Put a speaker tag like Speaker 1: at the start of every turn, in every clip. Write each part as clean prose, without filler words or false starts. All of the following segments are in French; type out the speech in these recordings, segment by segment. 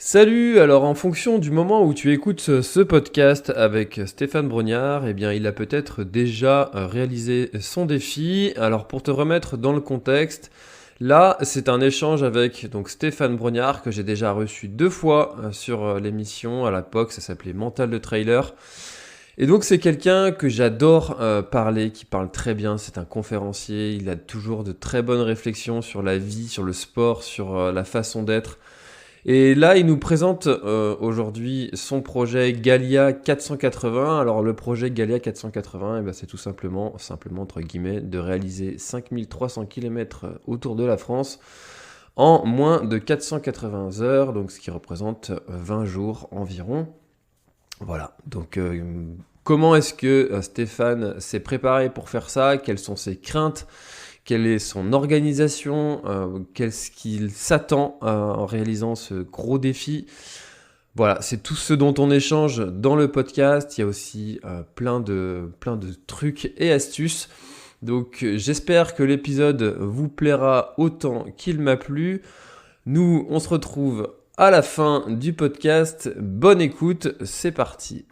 Speaker 1: Salut, alors en fonction du moment où tu écoutes ce podcast avec Stéphane Brognard, eh bien il a peut-être déjà réalisé son défi. Alors pour te remettre dans le contexte, là c'est un échange avec donc Stéphane Brognard que j'ai déjà reçu 2 fois sur l'émission à l'époque, ça s'appelait Mental de Trailer. Et donc c'est quelqu'un que j'adore parler, qui parle très bien, c'est un conférencier, il a toujours de très bonnes réflexions sur la vie, sur le sport, sur la façon d'être. Et là, il nous présente aujourd'hui son projet Galia 480. Alors le projet Galia 480, eh ben, c'est tout simplement entre guillemets, de réaliser 5300 km autour de la France en moins de 480 heures, donc ce qui représente 20 jours environ. Voilà, donc comment est-ce que Stéphane s'est préparé pour faire ça? Quelles sont ses craintes? Quelle est son organisation, qu'est-ce qu'il s'attend en réalisant ce gros défi. Voilà, c'est tout ce dont on échange dans le podcast. Il y a aussi plein de trucs et astuces. Donc j'espère que l'épisode vous plaira autant qu'il m'a plu. Nous, on se retrouve à la fin du podcast. Bonne écoute, c'est parti.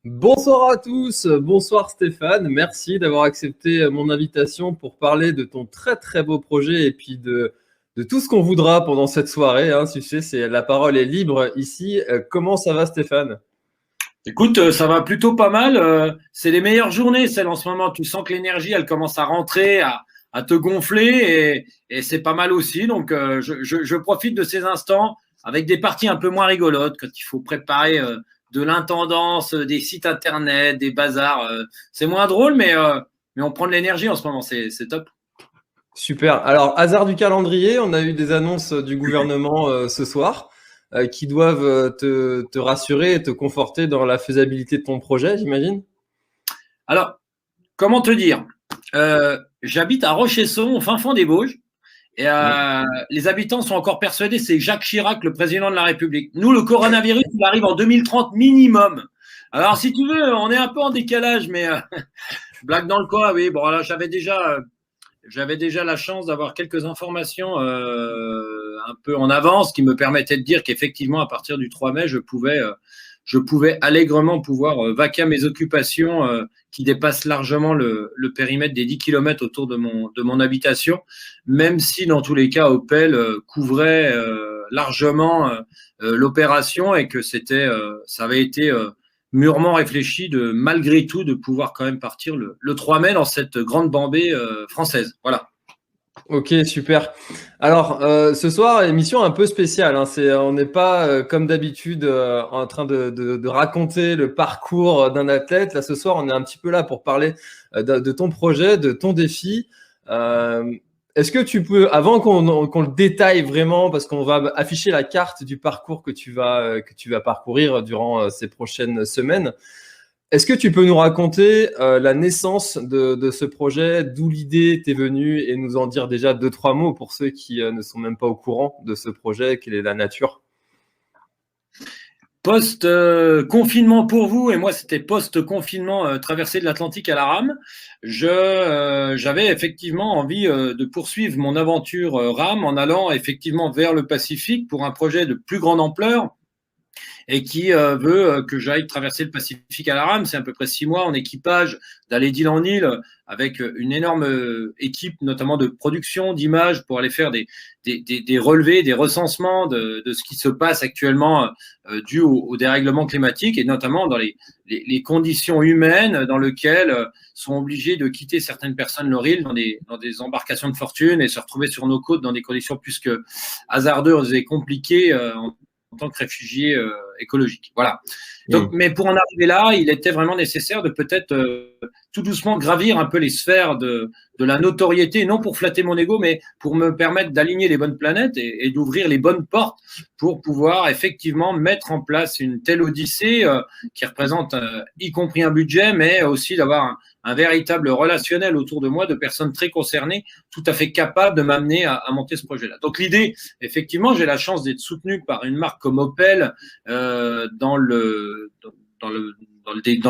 Speaker 1: Bonsoir à tous, bonsoir Stéphane, merci d'avoir accepté mon invitation pour parler de ton très très beau projet et puis de tout ce qu'on voudra pendant cette soirée. Hein, tu sais, la parole est libre ici. Comment ça va Stéphane?
Speaker 2: Écoute, ça va plutôt pas mal. C'est les meilleures journées, celles en ce moment. Tu sens que l'énergie, elle commence à rentrer, à te gonfler et c'est pas mal aussi. Donc, je profite de ces instants avec des parties un peu moins rigolotes quand il faut préparer de l'intendance, des sites internet, des bazars. C'est moins drôle, mais on prend de l'énergie en ce moment. C'est top.
Speaker 1: Super. Alors, hasard du calendrier, on a eu des annonces du gouvernement ce soir qui doivent te rassurer et te conforter dans la faisabilité de ton projet, j'imagine.
Speaker 2: Alors, comment te dire? J'habite à Rochesson, au fin fond des Vosges. Et
Speaker 1: Oui.
Speaker 2: les habitants sont encore persuadés que c'est Jacques Chirac, le président de la République. Nous, le coronavirus, il arrive en 2030 minimum. Alors, si tu veux, on est un peu en décalage, mais blague dans le coin, oui. Bon, là, j'avais déjà la chance d'avoir quelques informations un peu en avance qui me permettaient de dire qu'effectivement, à partir du 3 mai, je pouvais allègrement pouvoir vaquer à mes occupations qui dépassent largement le périmètre des 10 km autour de mon habitation, même si dans tous les cas, Opel couvrait largement l'opération et que ça avait été mûrement réfléchi de malgré tout de pouvoir quand même partir le 3 mai dans cette grande bambée française. Voilà.
Speaker 1: Ok, super. Alors, ce soir, émission un peu spéciale. Hein. On n'est pas, comme d'habitude, en train de raconter le parcours d'un athlète. Là, ce soir, on est un petit peu là pour parler de ton projet, de ton défi. Euh, Est-ce que tu peux, avant qu'on le détaille vraiment, parce qu'on va afficher la carte du parcours que tu vas parcourir durant ces prochaines semaines, est-ce que tu peux nous raconter la naissance de ce projet, d'où l'idée t'est venue et nous en dire déjà 2, 3 mots pour ceux qui ne sont même pas au courant de ce projet, quelle est la nature?
Speaker 2: Post-confinement pour vous, et moi c'était post-confinement traversée de l'Atlantique à la rame, j'avais effectivement envie de poursuivre mon aventure rame en allant effectivement vers le Pacifique pour un projet de plus grande ampleur et qui veut que j'aille traverser le Pacifique à la rame. C'est à peu près 6 mois en équipage d'aller d'île en île avec une énorme équipe, notamment de production, d'images pour aller faire des relevés, des recensements de ce qui se passe actuellement dû au dérèglement climatique et notamment dans les conditions humaines dans lesquelles sont obligées de quitter certaines personnes leur île dans des embarcations de fortune et se retrouver sur nos côtes dans des conditions plus que hasardeuses et compliquées en tant que réfugié écologique. Voilà. Donc,
Speaker 1: Hmm.
Speaker 2: mais pour en arriver là, il était vraiment nécessaire de peut-être tout doucement gravir un peu les sphères de la notoriété, non pour flatter mon ego, mais pour me permettre d'aligner les bonnes planètes et d'ouvrir les bonnes portes pour pouvoir effectivement mettre en place une telle odyssée qui représente y compris un budget, mais aussi d'avoir un véritable relationnel autour de moi de personnes très concernées, tout à fait capables de m'amener à monter ce projet-là. Donc l'idée, effectivement, j'ai la chance d'être soutenu par une marque comme Opel dans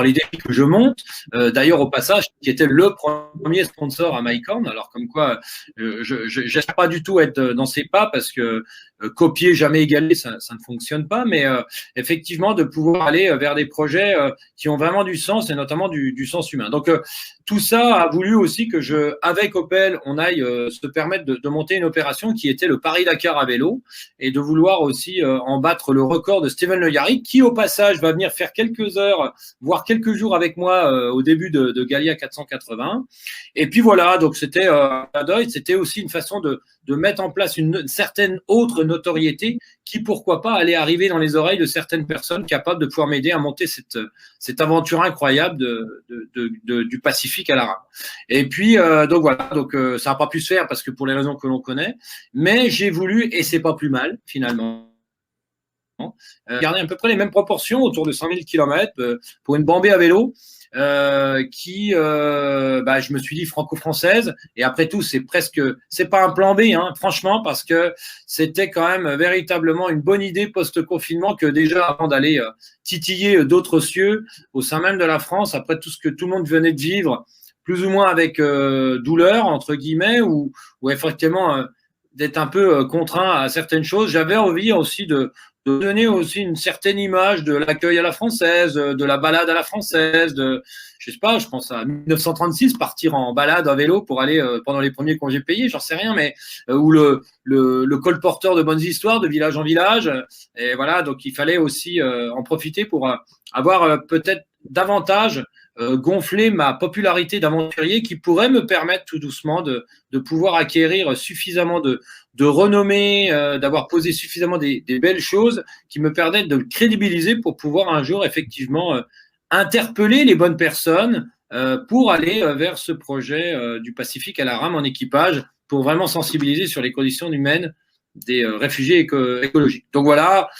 Speaker 2: les défis que je monte. D'ailleurs, au passage, qui était le premier sponsor à MyCorn. Alors, comme quoi, je n'espère pas du tout être dans ses pas parce que copier, jamais égaler, ça ne fonctionne pas, mais effectivement de pouvoir aller vers des projets qui ont vraiment du sens et notamment du sens humain. Donc tout ça a voulu aussi que avec Opel, on aille se permettre de monter une opération qui était le Paris-Dakar à vélo et de vouloir aussi en battre le record de Steven Le Yarrick, qui au passage va venir faire quelques heures, voire quelques jours avec moi au début de Gallia 480. Et puis voilà, donc c'était c'était aussi une façon de mettre en place une certaine autre notoriété qui, pourquoi pas, allait arriver dans les oreilles de certaines personnes capables de pouvoir m'aider à monter cette aventure incroyable du Pacifique à la rame. Et puis, donc voilà, ça n'a pas pu se faire parce que pour les raisons que l'on connaît, mais j'ai voulu, et c'est pas plus mal finalement, garder à peu près les mêmes proportions autour de 100 000 km pour une bambée à vélo. Je me suis dit franco-française, et après tout c'est pas un plan B, hein, franchement, parce que c'était quand même véritablement une bonne idée post-confinement que déjà avant d'aller titiller d'autres cieux au sein même de la France, après tout ce que tout le monde venait de vivre, plus ou moins avec douleur entre guillemets, ou effectivement d'être un peu contraint à certaines choses, j'avais envie aussi de donner aussi une certaine image de l'accueil à la française, de la balade à la française, je sais pas, je pense à 1936, partir en balade à vélo pour aller pendant les premiers congés payés, j'en sais rien, mais ou le colporteur de bonnes histoires de village en village, et voilà, donc il fallait aussi en profiter pour avoir peut-être davantage gonfler ma popularité d'aventurier qui pourrait me permettre tout doucement de pouvoir acquérir suffisamment de renommée, d'avoir posé suffisamment des belles choses qui me permettent de le crédibiliser pour pouvoir un jour effectivement interpeller les bonnes personnes pour aller vers ce projet du Pacifique à la rame en équipage, pour vraiment sensibiliser sur les conditions humaines des réfugiés écologiques. Donc voilà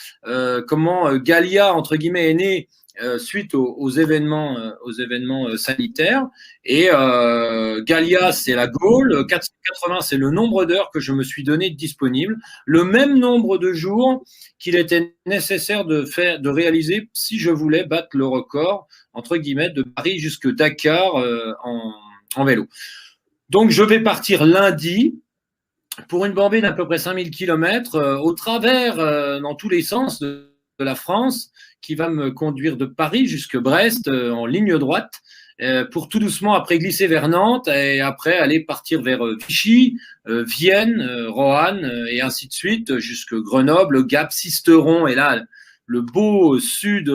Speaker 2: comment Gallia, entre guillemets, est née suite aux événements sanitaires. Et Gallia, c'est la goal. 480, c'est le nombre d'heures que je me suis donné disponible. Le même nombre de jours qu'il était nécessaire de réaliser si je voulais battre le record, entre guillemets, de Paris jusque Dakar en vélo. Donc, je vais partir lundi pour une bambée d'à peu près 5000 km au travers, dans tous les sens de la France, qui va me conduire de Paris jusque Brest en ligne droite, pour tout doucement après glisser vers Nantes et après aller partir vers Vichy, Vienne, Roanne et ainsi de suite jusque Grenoble, Gap, Sisteron, et là le beau sud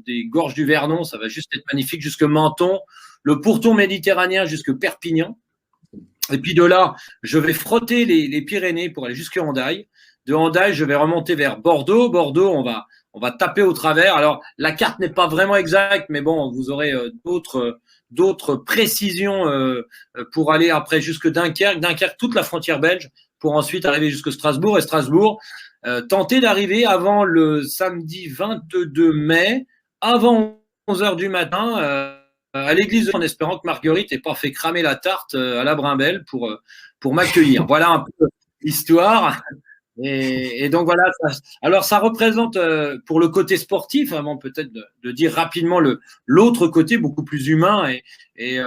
Speaker 2: des gorges du Vernon, ça va juste être magnifique, jusque Menton, le pourtour méditerranéen jusque Perpignan. Et puis de là, je vais frotter les Pyrénées pour aller jusque Hendaye. De Hendaye, je vais remonter vers Bordeaux. Bordeaux, on va taper au travers. Alors, la carte n'est pas vraiment exacte, mais bon, vous aurez d'autres précisions pour aller après jusque Dunkerque. Dunkerque, toute la frontière belge, pour ensuite arriver jusque Strasbourg. Et Strasbourg, tenter d'arriver avant le samedi 22 mai, avant 11h du matin, à l'église, en espérant que Marguerite n'ait pas fait cramer la tarte à la Brimbelle pour m'accueillir. Voilà un peu l'histoire. Et donc voilà, alors ça représente pour le côté sportif, avant peut-être de dire rapidement l'autre côté beaucoup plus humain et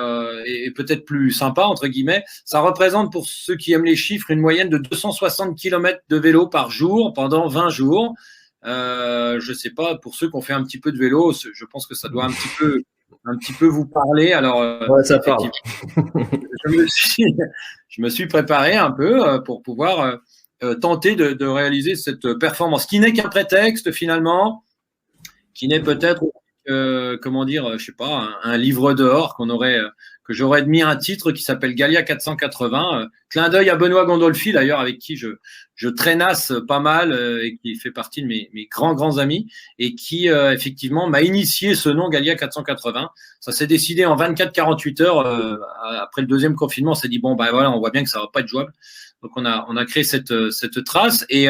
Speaker 2: peut-être plus sympa entre guillemets, ça représente pour ceux qui aiment les chiffres une moyenne de 260 km de vélo par jour pendant 20 jours. Je sais pas, pour ceux qui ont fait un petit peu de vélo, je pense que ça doit un petit peu vous parler. Alors
Speaker 1: ouais, ça parle.
Speaker 2: Je me suis préparé un peu pour pouvoir tenter de réaliser cette performance, qui n'est qu'un prétexte finalement, qui n'est peut-être, comment dire, je sais pas, un livre d'or que j'aurais mis un titre qui s'appelle Gallia 480. Clin d'œil à Benoît Gondolfi d'ailleurs, avec qui je traînasse pas mal et qui fait partie de mes grands amis et qui effectivement m'a initié ce nom Gallia 480. Ça s'est décidé en 24-48 heures après le deuxième confinement. On s'est dit bon voilà, on voit bien que ça va pas être jouable. Donc on a créé cette trace et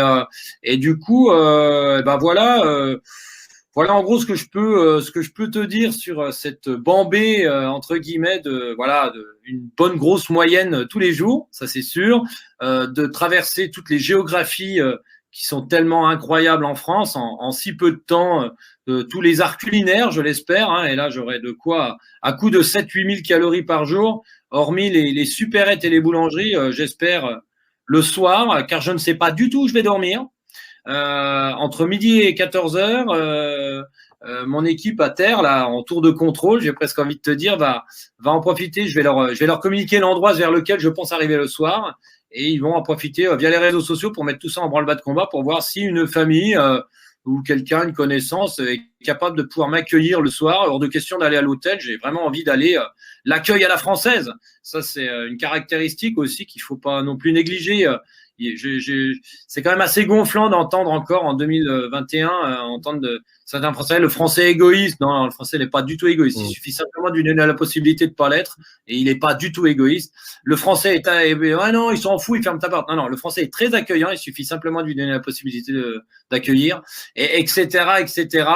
Speaker 2: du coup voilà en gros ce que je peux te dire sur cette bambée entre guillemets une bonne grosse moyenne tous les jours, ça c'est sûr, de traverser toutes les géographies qui sont tellement incroyables en France en si peu de temps, tous les arts culinaires, je l'espère, hein, et là j'aurai de quoi à coup de 7-8 000 calories par jour, hormis les supérettes et les boulangeries, j'espère le soir, car je ne sais pas du tout où je vais dormir. entre midi et 14h, mon équipe à terre, là, en tour de contrôle, j'ai presque envie de te dire, va en profiter. Je vais leur communiquer l'endroit vers lequel je pense arriver le soir. Et ils vont en profiter via les réseaux sociaux pour mettre tout ça en branle-bas de combat pour voir si une famille ou quelqu'un, une connaissance est capable de pouvoir m'accueillir le soir. Hors de question d'aller à l'hôtel. J'ai vraiment envie d'aller l'accueil à la française. Ça, c'est une caractéristique aussi qu'il faut pas non plus négliger. C'est quand même assez gonflant d'entendre encore en 2021 entendre certains Français le français égoïste. Non, le français n'est pas du tout égoïste. Il suffit simplement de lui donner la possibilité de pas l'être et il n'est pas du tout égoïste. Le français est non, il s'en fout, il ferme ta porte. Non, le français est très accueillant. Il suffit simplement de lui donner la possibilité d'accueillir, et etc., etc.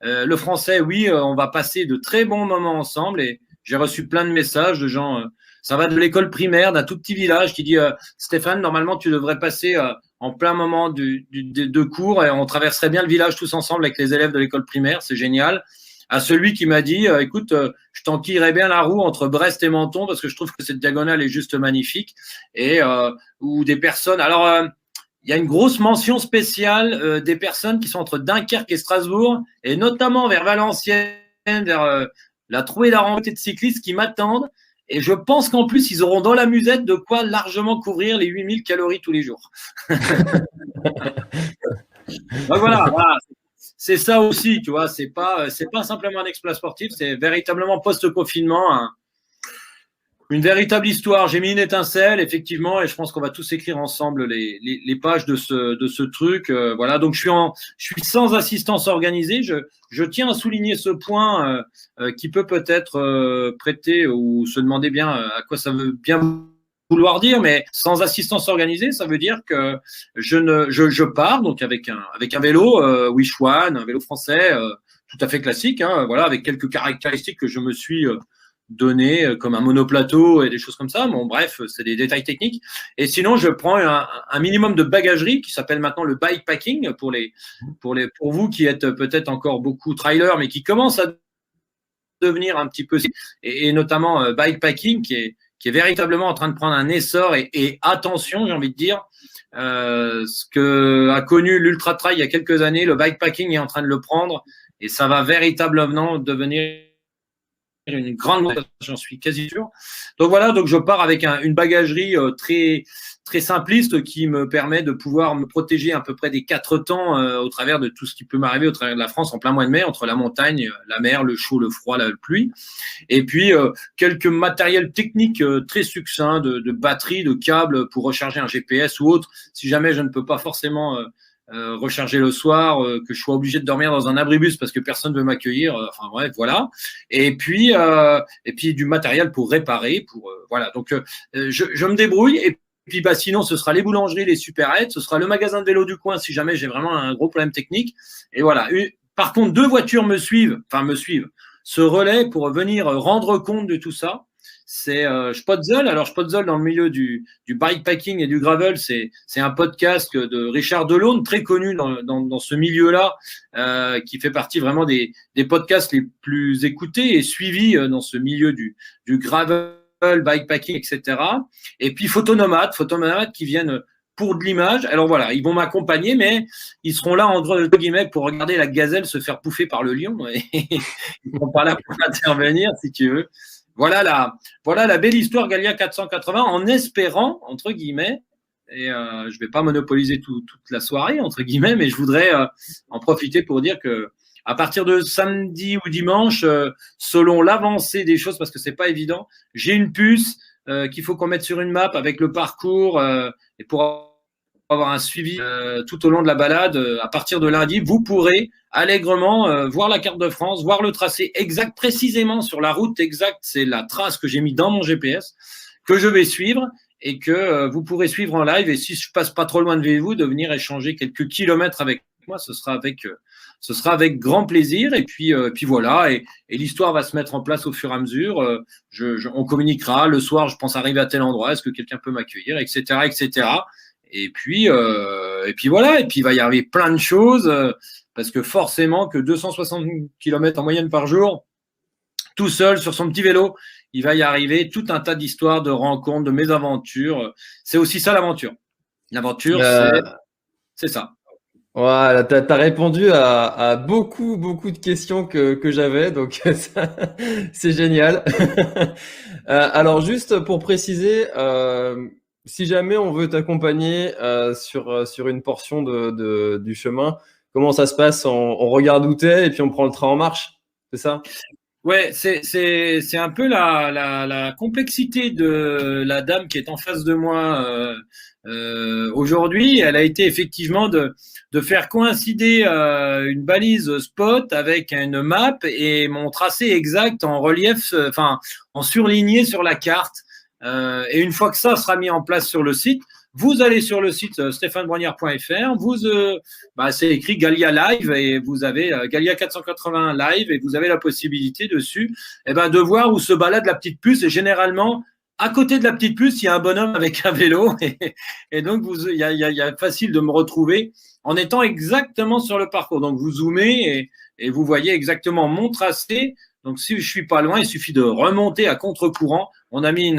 Speaker 2: Le français, oui, on va passer de très bons moments ensemble et j'ai reçu plein de messages de gens. Ça va de l'école primaire d'un tout petit village qui dit Stéphane, normalement tu devrais passer en plein moment de cours et on traverserait bien le village tous ensemble avec les élèves de l'école primaire, c'est génial. À celui qui m'a dit écoute, je t'enquillerais bien la roue entre Brest et Menton parce que je trouve que cette diagonale est juste magnifique. Et ou des personnes. Alors il y a une grosse mention spéciale des personnes qui sont entre Dunkerque et Strasbourg et notamment vers Valenciennes, vers la trouée d'arrêté de cyclistes qui m'attendent. Et je pense qu'en plus, ils auront dans la musette de quoi largement couvrir les 8000 calories tous les jours. Donc voilà. C'est ça aussi, tu vois. C'est pas simplement un exploit sportif, c'est véritablement post-confinement, une véritable histoire. J'ai mis une étincelle, effectivement, et je pense qu'on va tous écrire ensemble les pages de ce truc. Voilà. Donc je suis sans assistance organisée. Je tiens à souligner ce point qui peut-être prêter ou se demander bien à quoi ça veut bien vouloir dire, mais sans assistance organisée, ça veut dire que je pars donc avec un vélo Wish One, un vélo français tout à fait classique, voilà, avec quelques caractéristiques que je me suis donné comme un monoplateau et des choses comme ça. Bon, bref, c'est des détails techniques. Et sinon, je prends un minimum de bagagerie qui s'appelle maintenant le bikepacking pour vous qui êtes peut-être encore beaucoup trailer, mais qui commencent à devenir un petit peu, et notamment bikepacking qui est véritablement en train de prendre un essor et attention, j'ai envie de dire, ce que a connu l'ultra trail il y a quelques années, le bikepacking est en train de le prendre et ça va véritablement devenir une grande, j'en suis quasi sûr. Donc voilà, donc je pars avec une bagagerie très très simpliste qui me permet de pouvoir me protéger à peu près des 4 temps au travers de tout ce qui peut m'arriver au travers de la France en plein mois de mai, entre la montagne, la mer, le chaud, le froid, la pluie. Et puis quelques matériels techniques très succincts de batterie, de câbles pour recharger un GPS ou autre, si jamais je ne peux pas forcément recharger le soir, que je sois obligé de dormir dans un abribus parce que personne ne veut m'accueillir. Enfin bref, voilà. Et puis du matériel pour réparer, voilà. Donc je me débrouille. Et puis sinon, ce sera les boulangeries, les supérettes, ce sera le magasin de vélo du coin si jamais j'ai vraiment un gros problème technique. Et voilà. Par contre, 2 voitures me suivent, se relaient pour venir rendre compte de tout ça. C'est Spotzel. Alors Spotzel, dans le milieu du bikepacking et du gravel, c'est un podcast de Richard Delaune, très connu dans ce milieu-là, qui fait partie vraiment des podcasts les plus écoutés et suivis dans ce milieu du gravel, bikepacking, etc. Et puis Photonomades qui viennent pour de l'image. Alors voilà, ils vont m'accompagner, mais ils seront là entre guillemets pour regarder la gazelle se faire bouffer par le lion. Et ils ne seront pas là pour intervenir, si tu veux. Voilà la belle histoire Galia 480, en espérant, entre guillemets, et je vais pas monopoliser toute la soirée, entre guillemets, mais je voudrais en profiter pour dire que à partir de samedi ou dimanche, selon l'avancée des choses, parce que c'est pas évident, j'ai une puce qu'il faut qu'on mette sur une map avec le parcours et pour avoir un suivi tout au long de la balade. À partir de lundi, vous pourrez allègrement voir la carte de France, voir le tracé exact, précisément sur la route exacte. C'est la trace que j'ai mis dans mon GPS, que je vais suivre et que vous pourrez suivre en live. Et si je passe pas trop loin de vous, de venir échanger quelques kilomètres avec moi, ce sera avec grand plaisir. Et puis voilà. Et l'histoire va se mettre en place au fur et à mesure. On communiquera. Le soir, je pense arriver à tel endroit. Est-ce que quelqu'un peut m'accueillir, etc., etc. Et puis voilà. Et puis il va y arriver plein de choses parce que forcément que 260 km en moyenne par jour, tout seul sur son petit vélo, il va y arriver tout un tas d'histoires, de rencontres, de mésaventures. C'est aussi ça l'aventure. L'aventure, c'est ça.
Speaker 1: Voilà, t'as répondu à beaucoup, beaucoup de questions que j'avais, donc c'est génial. Alors juste pour préciser, si jamais on veut t'accompagner sur une portion du chemin, comment ça se passe? On regarde où t'es et puis on prend le train en marche, c'est ça?
Speaker 2: Ouais, c'est un peu la complexité de la dame qui est en face de moi aujourd'hui. Elle a été effectivement de faire coïncider une balise spot avec une map et mon tracé exact en relief, enfin en surligné sur la carte. Et une fois que ça sera mis en place sur le site, vous allez sur le site stéphanebrognard.fr, c'est écrit Galia Live et vous avez Galia 481 Live et vous avez la possibilité dessus de voir où se balade la petite puce. Et généralement, à côté de la petite puce, il y a un bonhomme avec un vélo et donc il y a facile de me retrouver en étant exactement sur le parcours. Donc vous zoomez et vous voyez exactement mon tracé. Donc si je suis pas loin, il suffit de remonter à contre-courant. On a mis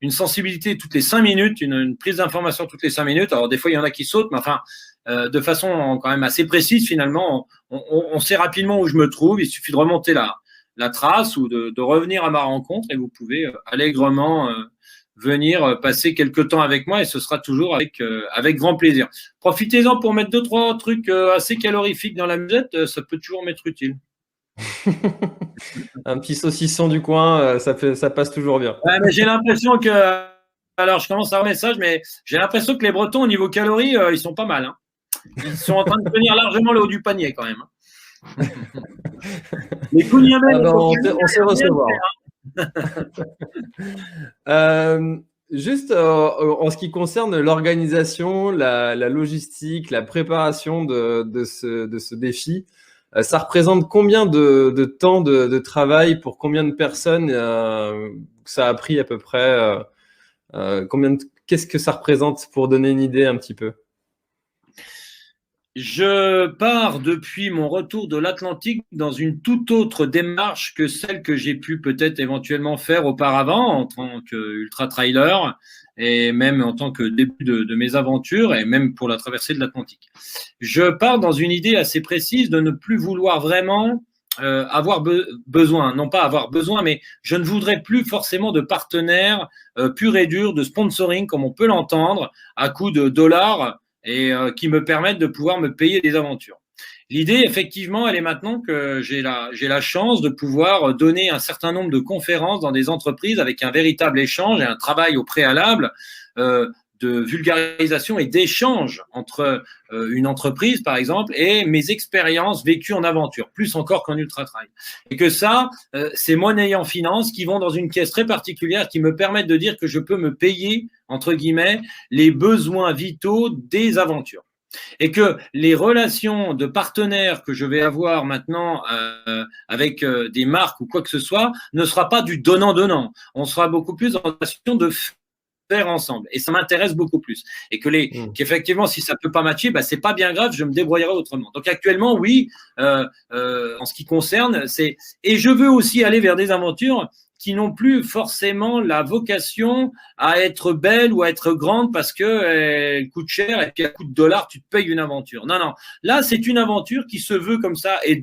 Speaker 2: une sensibilité toutes les 5 minutes, une prise d'information toutes les 5 minutes. Alors des fois, il y en a qui sautent, mais enfin, de façon quand même assez précise, finalement, on sait rapidement où je me trouve. Il suffit de remonter la trace ou de revenir à ma rencontre et vous pouvez allègrement venir passer quelques temps avec moi et ce sera toujours avec grand plaisir. Profitez-en pour mettre 2-3 trucs assez calorifiques dans la musette, ça peut toujours m'être utile.
Speaker 1: Un petit saucisson du coin, ça passe toujours bien.
Speaker 2: Ouais, mais j'ai l'impression que, alors je commence à avoir un message, mais j'ai l'impression que les Bretons au niveau calories, ils sont pas mal. Hein. Ils sont en train de tenir largement le haut du panier quand même. Hein. Les Kougnamens,
Speaker 1: on sait recevoir. Juste en ce qui concerne l'organisation, la logistique, la préparation de ce défi, ça représente combien de temps de travail pour combien de personnes ça a pris à peu près qu'est-ce que ça représente pour donner une idée un petit peu?
Speaker 2: Je pars depuis mon retour de l'Atlantique dans une toute autre démarche que celle que j'ai pu peut-être éventuellement faire auparavant en tant qu'ultra-trailer et même en tant que début de mes aventures et même pour la traversée de l'Atlantique. Je pars dans une idée assez précise de ne plus vouloir vraiment avoir besoin, non pas avoir besoin, mais je ne voudrais plus forcément de partenaires purs et durs, de sponsoring comme on peut l'entendre, à coût de dollars et qui me permettent de pouvoir me payer des aventures. L'idée, effectivement, elle est maintenant que j'ai la chance de pouvoir donner un certain nombre de conférences dans des entreprises avec un véritable échange et un travail au préalable de vulgarisation et d'échange entre une entreprise, par exemple, et mes expériences vécues en aventure, plus encore qu'en ultra-trail. Et que ça, c'est monnayant finance qui vont dans une caisse très particulière qui me permettent de dire que je peux me payer, entre guillemets, les besoins vitaux des aventures. Et que les relations de partenaires que je vais avoir maintenant avec des marques ou quoi que ce soit ne sera pas du donnant-donnant. On sera beaucoup plus dans une relation de faire ensemble. Et ça m'intéresse beaucoup plus. Et qu'effectivement, si ça peut pas matcher, c'est pas bien grave, je me débrouillerai autrement. Donc actuellement, oui, en ce qui concerne, et je veux aussi aller vers des aventures qui n'ont plus forcément la vocation à être belle ou à être grande parce que elle coûte cher et puis à coup de dollars, tu te payes une aventure. Non, non. Là, c'est une aventure qui se veut comme ça. Et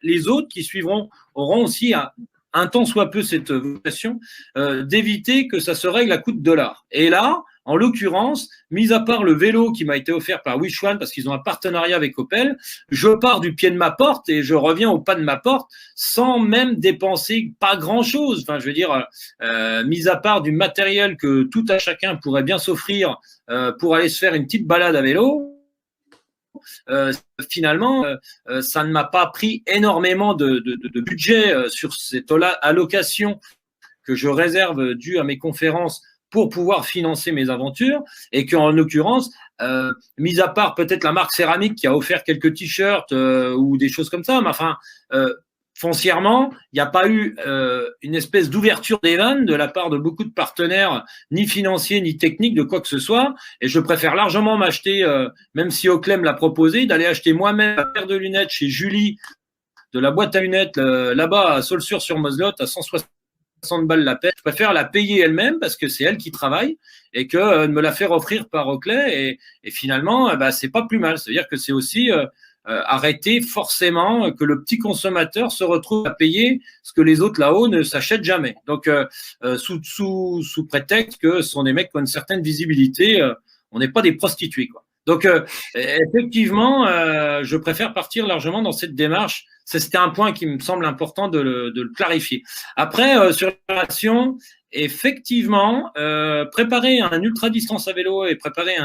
Speaker 2: les autres qui suivront, auront aussi un tant soit peu cette vocation d'éviter que ça se règle à coup de dollars. Et là, en l'occurrence, mis à part le vélo qui m'a été offert par Wishwan parce qu'ils ont un partenariat avec Opel, je pars du pied de ma porte et je reviens au pas de ma porte sans même dépenser pas grand-chose. Enfin, je veux dire, mis à part du matériel que tout à chacun pourrait bien s'offrir pour aller se faire une petite balade à vélo, finalement, ça ne m'a pas pris énormément de budget sur cette allocation que je réserve due à mes conférences pour pouvoir financer mes aventures et qu'en l'occurrence, mis à part peut-être la marque Céramique qui a offert quelques t-shirts ou des choses comme ça, mais enfin, foncièrement, il n'y a pas eu une espèce d'ouverture des vannes de la part de beaucoup de partenaires, ni financiers, ni techniques, de quoi que ce soit. Et je préfère largement m'acheter, même si Oclem l'a proposé, d'aller acheter moi-même une paire de lunettes chez Julie, de la boîte à lunettes là-bas à Saulsures-sur-Moselotte, à 160 60 balles la paie, je préfère la payer elle-même parce que c'est elle qui travaille et que de me la faire offrir par Oakley et finalement, c'est pas plus mal. C'est-à-dire que c'est aussi arrêter forcément que le petit consommateur se retrouve à payer ce que les autres là-haut ne s'achètent jamais. Donc, sous prétexte que ce sont des mecs qui ont une certaine visibilité, on n'est pas des prostituées, quoi. Donc, effectivement, je préfère partir largement dans cette démarche. C'était un point qui me semble important de le clarifier. Après, sur la relation, effectivement, préparer un ultra-distance à vélo et préparer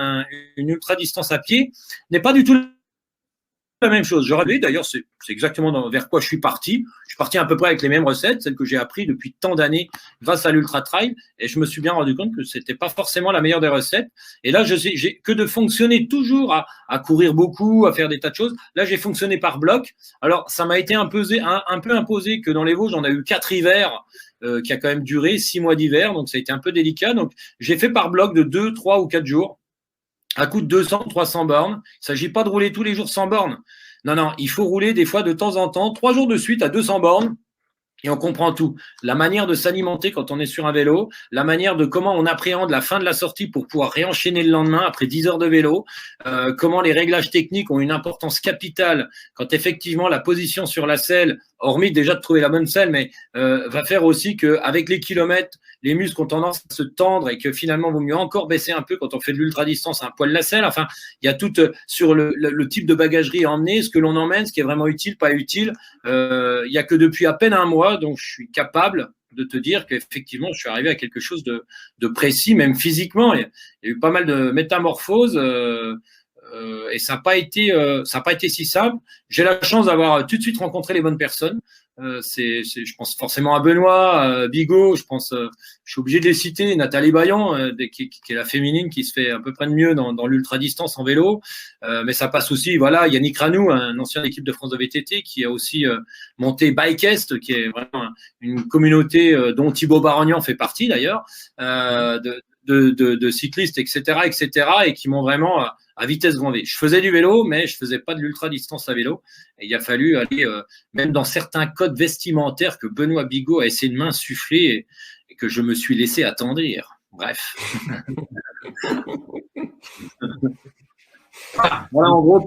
Speaker 2: une ultra-distance à pied n'est pas du tout la même chose. D'ailleurs, c'est exactement vers quoi je suis parti. Je suis parti à peu près avec les mêmes recettes, celles que j'ai appris depuis tant d'années grâce à l'Ultra Trail, et je me suis bien rendu compte que c'était pas forcément la meilleure des recettes. Et là, j'ai que de fonctionner toujours à courir beaucoup, à faire des tas de choses. Là, j'ai fonctionné par bloc. Alors, ça m'a été un peu imposé que dans les Vosges, on a eu 4 hivers qui a quand même duré 6 mois d'hiver, donc ça a été un peu délicat. Donc, j'ai fait par bloc de 2, 3 ou 4 jours. À coût de 200, 300 bornes. Il ne s'agit pas de rouler tous les jours 100 bornes. Non, il faut rouler des fois de temps en temps, 3 jours de suite à 200 bornes. Et on comprend tout. La manière de s'alimenter quand on est sur un vélo, la manière de comment on appréhende la fin de la sortie pour pouvoir réenchaîner le lendemain après 10 heures de vélo, comment les réglages techniques ont une importance capitale quand effectivement la position sur la selle, hormis déjà de trouver la bonne selle, mais va faire aussi qu'avec les kilomètres, les muscles ont tendance à se tendre et que finalement, il vaut mieux encore baisser un peu quand on fait de l'ultra-distance à un poil la selle. Enfin, il y a tout sur le type de bagagerie à emmener, ce que l'on emmène, ce qui est vraiment utile, pas utile. Il y a que depuis à peine un mois, donc je suis capable de te dire qu'effectivement, je suis arrivé à quelque chose de précis, même physiquement. Il y a eu pas mal de métamorphoses et ça n'a pas été si simple. J'ai la chance d'avoir tout de suite rencontré les bonnes personnes. Je pense forcément à Benoît, Bigot, je suis obligé de les citer, Nathalie Bayon, qui est la féminine qui se fait à peu près de mieux dans l'ultra-distance en vélo, mais ça passe aussi, voilà, Yannick Ranou, un ancien équipe de France de VTT, qui a aussi monté Bikeest, qui est vraiment une communauté dont Thibaut Barognan fait partie d'ailleurs, de cyclistes, etc., et qui m'ont vraiment à vitesse grand V. Je faisais du vélo, mais je faisais pas de l'ultra-distance à vélo. Et il a fallu aller, même dans certains codes vestimentaires que Benoît Bigot a essayé de m'insuffler et que je me suis laissé attendrir. Bref. Voilà, en gros,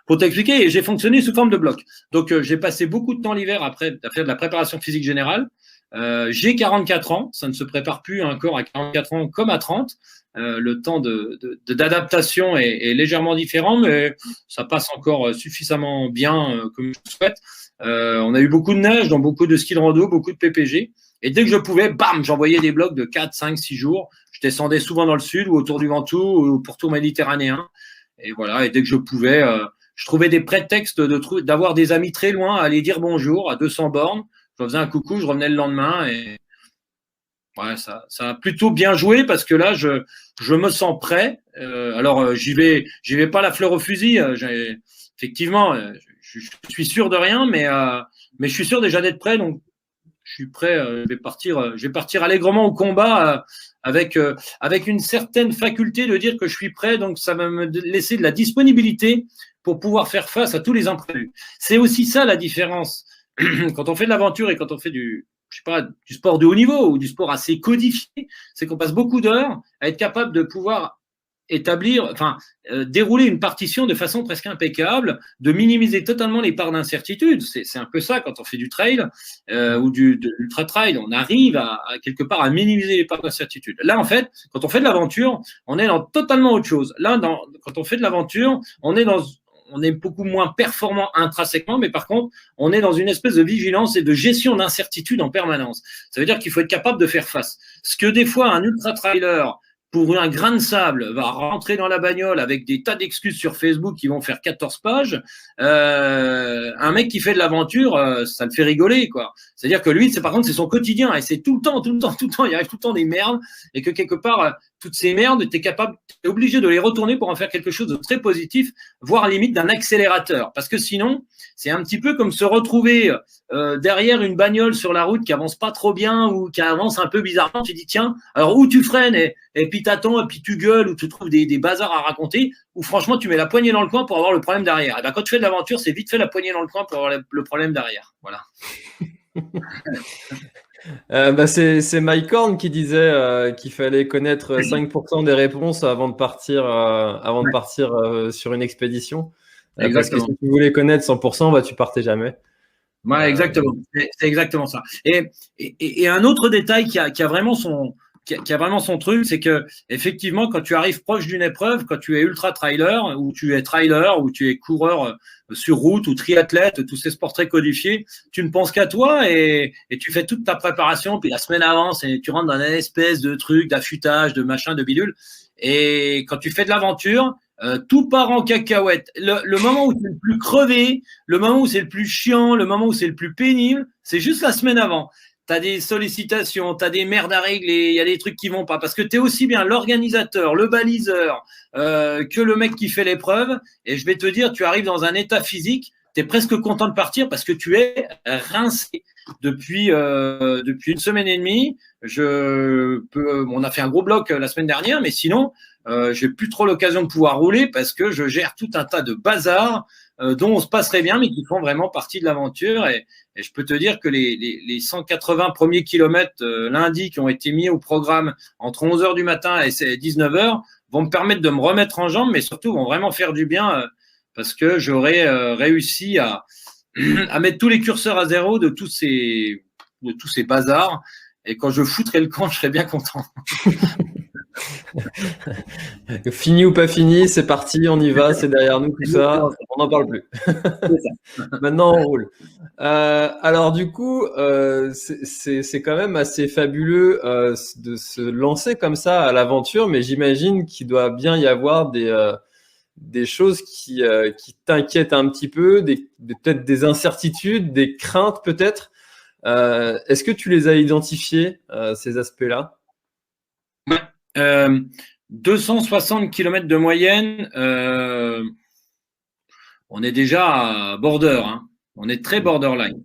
Speaker 2: pour t'expliquer. Et j'ai fonctionné sous forme de bloc. Donc, j'ai passé beaucoup de temps l'hiver après à faire de la préparation physique générale. J'ai 44 ans. Ça ne se prépare plus un corps à 44 ans comme à 30. Le temps d'adaptation est légèrement différent, mais ça passe encore suffisamment bien comme je le souhaite. On a eu beaucoup de neige, donc beaucoup de ski de rando, beaucoup de PPG. Et dès que je pouvais, bam, j'envoyais des blocs de 4, 5, 6 jours. Je descendais souvent dans le sud ou autour du Ventoux ou pourtour méditerranéen. Et voilà, et dès que je pouvais, je trouvais des prétextes d'avoir des amis très loin, à aller dire bonjour à 200 bornes. Je leur faisais un coucou, je revenais le lendemain et ouais, ça a plutôt bien joué parce que là, je me sens prêt. Alors, j'y vais pas la fleur au fusil. Effectivement, je suis sûr de rien, mais je suis sûr déjà d'être prêt. Donc, je suis prêt. Je vais partir allègrement au combat avec une certaine faculté de dire que je suis prêt. Donc, ça va me laisser de la disponibilité pour pouvoir faire face à tous les imprévus. C'est aussi ça la différence quand on fait de l'aventure et quand on fait du sport de haut niveau ou du sport assez codifié, c'est qu'on passe beaucoup d'heures à être capable de pouvoir dérouler une partition de façon presque impeccable, de minimiser totalement les parts d'incertitude. C'est un peu ça quand on fait du trail ou de l'ultra trail. On arrive à quelque part à minimiser les parts d'incertitude. Là, en fait, quand on fait de l'aventure, on est dans totalement autre chose. Là, quand on fait de l'aventure, on est beaucoup moins performant intrinsèquement, mais par contre, on est dans une espèce de vigilance et de gestion d'incertitude en permanence. Ça veut dire qu'il faut être capable de faire face. Ce que des fois, un ultra-trailer, pour un grain de sable, va rentrer dans la bagnole avec des tas d'excuses sur Facebook qui vont faire 14 pages, un mec qui fait de l'aventure, ça le fait rigoler, quoi. C'est-à-dire que lui, par contre, c'est son quotidien et c'est tout le temps, il arrive tout le temps des merdes et que quelque part, toutes ces merdes, t'es obligé de les retourner pour en faire quelque chose de très positif, voire limite d'un accélérateur. Parce que sinon, c'est un petit peu comme se retrouver derrière une bagnole sur la route qui avance pas trop bien ou qui avance un peu bizarrement. Tu dis, tiens, alors où tu freines et puis t'attends et puis tu gueules ou tu trouves des bazars à raconter, ou franchement, tu mets la poignée dans le coin pour avoir le problème derrière. Et ben, quand tu fais de l'aventure, c'est vite fait la poignée dans le coin pour avoir le problème derrière. Voilà.
Speaker 1: C'est Mike Horn qui disait qu'il fallait connaître 5% des réponses avant de
Speaker 2: Ouais,
Speaker 1: partir sur une expédition. Parce que si
Speaker 2: exactement.
Speaker 1: tu voulais connaître 100%, bah, tu partais jamais.
Speaker 2: Ouais,
Speaker 1: Euh,
Speaker 2: exactement. C'est exactement ça. Et un autre détail qui a vraiment qui a vraiment son truc, c'est que effectivement, quand tu arrives proche d'une épreuve, quand tu es ultra trailer ou tu es trailer ou tu es coureur sur route ou triathlète, tous ces sports très codifiés, tu ne penses qu'à toi et tu fais toute ta préparation. Puis la semaine avance et tu rentres dans une espèce de truc d'affûtage, de machin, de bidule. Et quand tu fais de l'aventure, tout part en cacahuète. Le moment où tu es le plus crevé, le moment où c'est le plus chiant, le moment où c'est le plus pénible, c'est juste la semaine avant. Tu as des sollicitations, tu as des merdes à régler, il y a des trucs qui vont pas. Parce que tu es aussi bien l'organisateur, le baliseur, que le mec qui fait l'épreuve. Et je vais te dire, tu arrives dans un état physique, tu es presque content de partir parce que tu es rincé. Depuis une semaine et demie, on a fait un gros bloc la semaine dernière, mais sinon, j'ai plus trop l'occasion de pouvoir rouler parce que je gère tout un tas de bazars dont on se passerait bien, mais qui font vraiment partie de l'aventure. Et je peux te dire que les 180 premiers kilomètres lundi qui ont été mis au programme entre 11 heures du matin et 19 heures vont me permettre de me remettre en jambes, mais surtout vont vraiment faire du bien parce que j'aurai réussi à mettre tous les curseurs à zéro de tous ces bazars. Et quand je foutrai le camp, je serai bien content.
Speaker 1: Fini ou pas fini, c'est parti, on y va, c'est derrière nous tout ça, on n'en parle plus. Maintenant, on roule. Alors du coup, c'est quand même assez fabuleux de se lancer comme ça à l'aventure, mais j'imagine qu'il doit bien y avoir des choses qui t'inquiètent un petit peu, peut-être des incertitudes, des craintes peut-être. Est-ce que tu les as identifiées, ces aspects-là?
Speaker 2: Euh, 260 km de moyenne, on est déjà à border, hein. On est très borderline.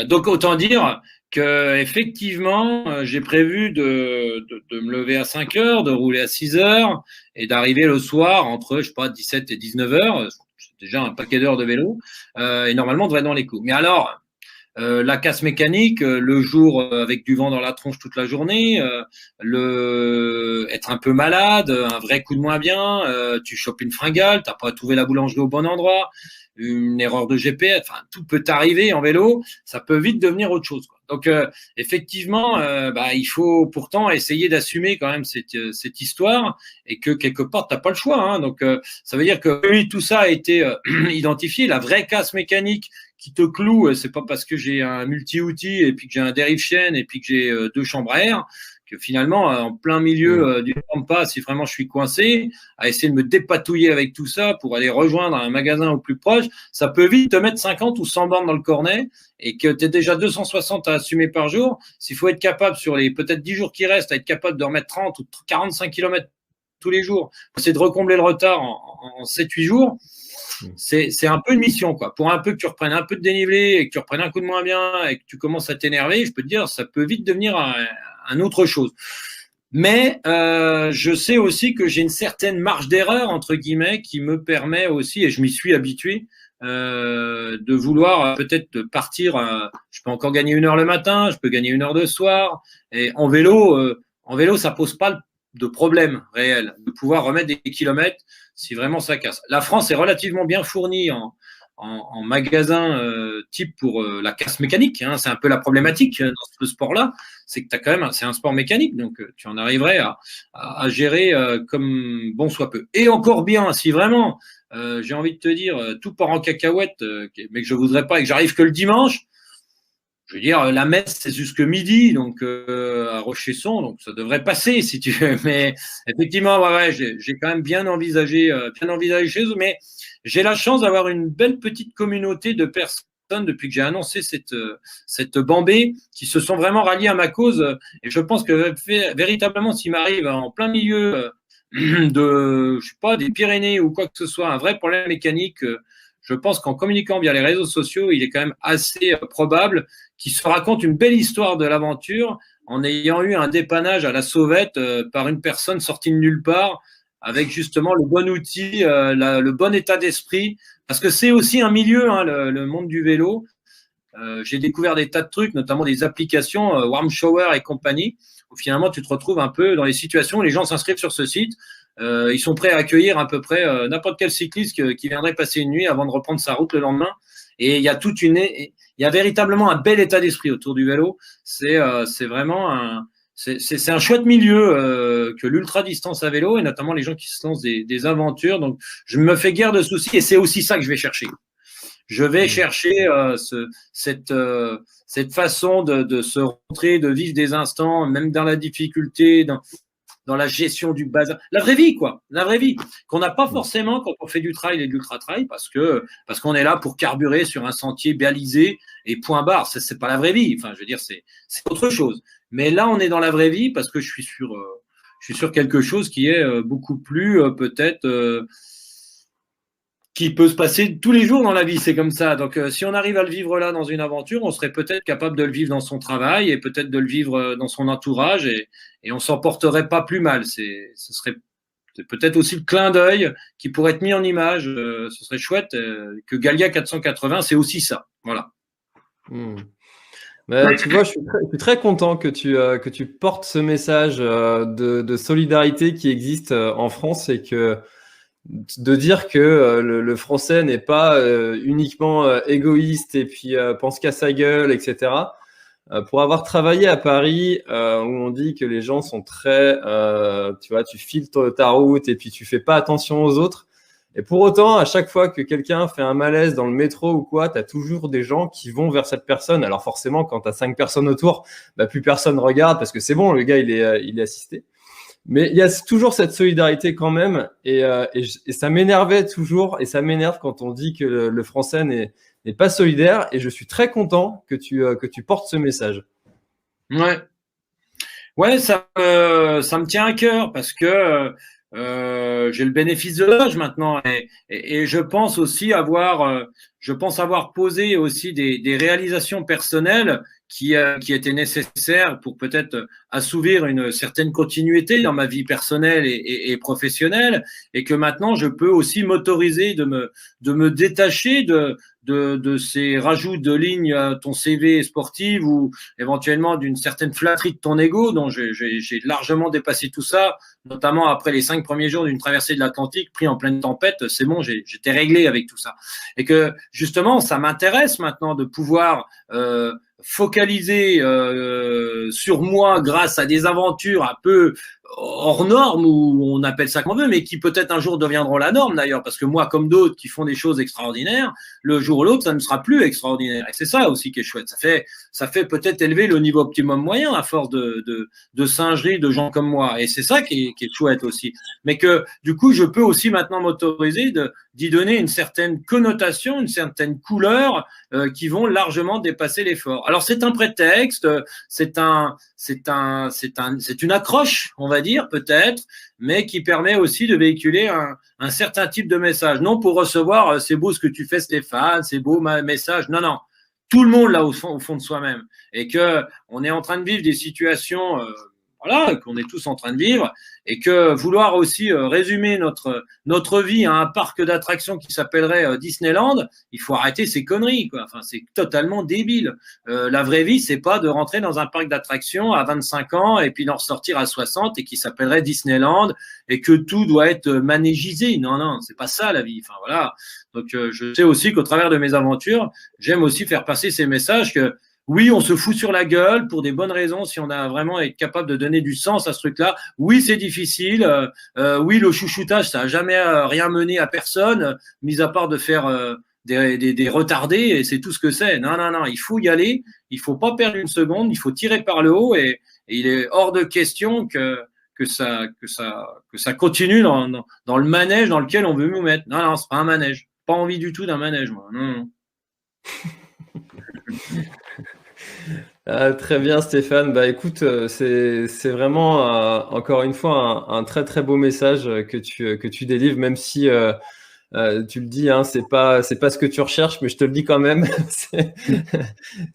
Speaker 2: Donc autant dire que effectivement, j'ai prévu de me lever à 5 heures, de rouler à 6 heures et d'arriver le soir entre, je sais pas, 17 et 19 heures. C'est déjà un paquet d'heures de vélo. Et normalement, on devrait être dans les clous. Mais alors, la casse mécanique, le jour avec du vent dans la tronche toute la journée, être un peu malade, un vrai coup de moins bien, tu chopes une fringale, t'as pas trouvé la boulangerie au bon endroit, une erreur de GPS, enfin tout peut t'arriver en vélo, ça peut vite devenir autre chose, quoi. Donc effectivement, il faut pourtant essayer d'assumer quand même cette histoire et que quelque part t'as pas le choix, hein. Donc ça veut dire que oui, tout ça a été identifié, la vraie casse mécanique qui te cloue, c'est pas parce que j'ai un multi-outil et puis que j'ai un dérive chaîne et puis que j'ai deux chambres à air que finalement, en plein milieu du Pampa, si vraiment je suis coincé, à essayer de me dépatouiller avec tout ça pour aller rejoindre un magasin au plus proche, ça peut vite te mettre 50 ou 100 bornes dans le cornet et que tu es déjà 260 à assumer par jour. S'il faut être capable, sur les peut-être 10 jours qui restent, à être capable de remettre 30 ou 45 kilomètres tous les jours, c'est de recombler le retard en 7-8 jours. C'est un peu une mission, quoi. Pour un peu que tu reprennes un peu de dénivelé et que tu reprennes un coup de moins bien et que tu commences à t'énerver, je peux te dire, ça peut vite devenir un autre chose. Mais je sais aussi que j'ai une certaine marge d'erreur, entre guillemets, qui me permet aussi, et je m'y suis habitué, de vouloir peut-être partir. Je peux encore gagner 1 heure le matin, je peux gagner 1 heure de soir. Et en vélo, ça pose pas de problème réel de pouvoir remettre des kilomètres si vraiment ça casse. La France est relativement bien fournie en magasins type pour la casse mécanique, hein. C'est un peu la problématique dans ce sport-là, c'est que t'as quand même, c'est un sport mécanique, donc tu en arriverais à gérer comme bon soit peu. Et encore bien, si vraiment, j'ai envie de te dire, tout part en cacahuète, mais que je voudrais pas et que j'arrive que le dimanche, je veux dire, la messe, c'est jusque midi, donc à Rochesson, donc ça devrait passer, si tu veux. Mais effectivement, ouais, j'ai quand même bien envisagé chez eux, mais j'ai la chance d'avoir une belle petite communauté de personnes depuis que j'ai annoncé cette bambée qui se sont vraiment ralliés à ma cause. Et je pense que véritablement, s'il m'arrive en plein milieu je sais pas, des Pyrénées ou quoi que ce soit, un vrai problème mécanique, je pense qu'en communiquant via les réseaux sociaux, il est quand même assez probable qu'il se raconte une belle histoire de l'aventure en ayant eu un dépannage à la sauvette par une personne sortie de nulle part avec justement le bon outil, le bon état d'esprit. Parce que c'est aussi un milieu, hein, le monde du vélo. j'ai découvert des tas de trucs, notamment des applications, Warm Shower et compagnie, où finalement tu te retrouves un peu dans les situations où les gens s'inscrivent sur ce site. Ils sont prêts à accueillir à peu près n'importe quel cycliste qui viendrait passer une nuit avant de reprendre sa route le lendemain. Et il y a véritablement un bel état d'esprit autour du vélo. C'est vraiment c'est un chouette milieu que l'ultra distance à vélo, et notamment les gens qui se lancent des aventures. Donc, je me fais guère de soucis, et c'est aussi ça que je vais chercher. Je vais chercher cette façon de se rentrer, de vivre des instants, même dans la difficulté, dans la gestion du bazar. La vraie vie, quoi. La vraie vie. Qu'on n'a pas forcément quand on fait du trail et de l'ultra-trail, parce qu'on est là pour carburer sur un sentier balisé et point barre. C'est pas la vraie vie. Enfin, je veux dire, c'est autre chose. Mais là, on est dans la vraie vie parce que je suis sur quelque chose qui est beaucoup plus peut-être qui peut se passer tous les jours dans la vie, c'est comme ça. Donc, si on arrive à le vivre là dans une aventure, on serait peut-être capable de le vivre dans son travail et peut-être de le vivre dans son entourage, et on s'en porterait pas plus mal. C'est peut-être aussi le clin d'œil qui pourrait être mis en image. Ce serait chouette que Galia 480, c'est aussi ça. Voilà.
Speaker 1: Mais, tu vois, je suis très content que tu portes ce message de solidarité qui existe en France, et que de dire que le français n'est pas uniquement égoïste et puis pense qu'à sa gueule, etc. Pour avoir travaillé à Paris, où on dit que les gens sont très, tu vois, tu filtres ta route et puis tu fais pas attention aux autres. Et pour autant, à chaque fois que quelqu'un fait un malaise dans le métro ou quoi, tu as toujours des gens qui vont vers cette personne. Alors forcément, quand tu as 5 personnes autour, bah, plus personne regarde parce que c'est bon, le gars, il est assisté. Mais il y a toujours cette solidarité quand même, et ça m'énervait toujours, et ça m'énerve quand on dit que le français n'est pas solidaire, et je suis très content que tu portes ce message.
Speaker 2: Ouais, ça me tient à cœur parce que j'ai le bénéfice de l'âge maintenant, et je pense aussi avoir posé aussi des réalisations personnelles qui étaient nécessaires pour peut-être assouvir une certaine continuité dans ma vie personnelle et professionnelle, et que maintenant je peux aussi m'autoriser de me détacher de ces rajouts de lignes à ton CV sportive, ou éventuellement d'une certaine flatterie de ton ego, dont j'ai largement dépassé tout ça, notamment après les 5 premiers jours d'une traversée de l'Atlantique pris en pleine tempête. C'est bon, j'étais réglé avec tout ça. Et que justement, ça m'intéresse maintenant de pouvoir focaliser sur moi grâce à des aventures un peu hors normes, ou on appelle ça comme on veut, mais qui peut-être un jour deviendront la norme d'ailleurs, parce que moi, comme d'autres qui font des choses extraordinaires, le jour ou l'autre, ça ne sera plus extraordinaire. Et c'est ça aussi qui est chouette. Ça fait peut-être élever le niveau optimum moyen à force de singerie de gens comme moi. Et c'est ça qui est chouette aussi. Mais que du coup, je peux aussi maintenant m'autoriser d'y donner une certaine connotation, une certaine couleur qui vont largement dépasser l'effort. Alors c'est un prétexte, c'est une accroche, on va dire peut-être, mais qui permet aussi de véhiculer un certain type de message. Non pour recevoir c'est beau ce que tu fais Stéphane, c'est beau ma message. Non, non. Tout le monde là au fond de soi-même, et que on est en train de vivre des situations voilà, qu'on est tous en train de vivre, et que vouloir aussi résumer notre vie à un parc d'attractions qui s'appellerait Disneyland, il faut arrêter ces conneries, quoi. Enfin, c'est totalement débile. La vraie vie, c'est pas de rentrer dans un parc d'attractions à 25 ans et puis d'en ressortir à 60 et qui s'appellerait Disneyland, et que tout doit être manégisé. Non, non, c'est pas ça la vie. Enfin voilà. Donc je sais aussi qu'au travers de mes aventures, j'aime aussi faire passer ces messages que oui, on se fout sur la gueule pour des bonnes raisons si on a vraiment été capable de donner du sens à ce truc-là. Oui, c'est difficile. Oui, le chouchoutage, ça n'a jamais rien mené à personne, mis à part de faire des retardés, et c'est tout ce que c'est. Non, non, non, il faut y aller. Il faut pas perdre une seconde. Il faut tirer par le haut, et il est hors de question que ça continue dans le manège dans lequel on veut nous mettre. Non, non, c'est pas un manège. Pas envie du tout d'un manège, moi. Non, non.
Speaker 1: Très bien Stéphane, bah écoute, c'est vraiment encore une fois un très très beau message que tu délivres, même si tu le dis, hein, c'est pas ce que tu recherches, mais je te le dis quand même.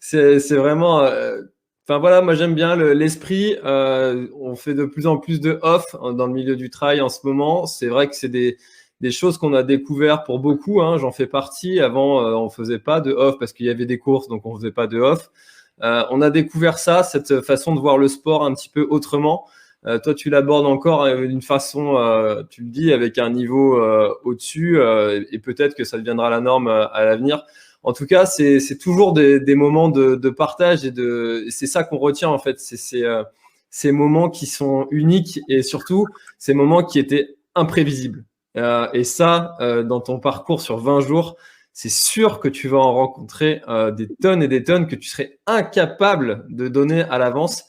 Speaker 1: c'est vraiment, enfin voilà, moi j'aime bien l'esprit. On fait de plus en plus de off dans le milieu du trail en ce moment. C'est vrai que c'est des choses qu'on a découvert pour beaucoup, hein, j'en fais partie. Avant, on faisait pas de off parce qu'il y avait des courses, donc on faisait pas de off. On a découvert ça, cette façon de voir le sport un petit peu autrement. Toi, tu l'abordes encore d'une façon, tu le dis, avec un niveau au-dessus, et peut-être que ça deviendra la norme à l'avenir. En tout cas, c'est toujours des moments de partage et c'est ça qu'on retient en fait. C'est ces moments qui sont uniques et surtout ces moments qui étaient imprévisibles. Et ça, dans ton parcours sur 20 jours, c'est sûr que tu vas en rencontrer des tonnes et des tonnes que tu serais incapable de donner à l'avance.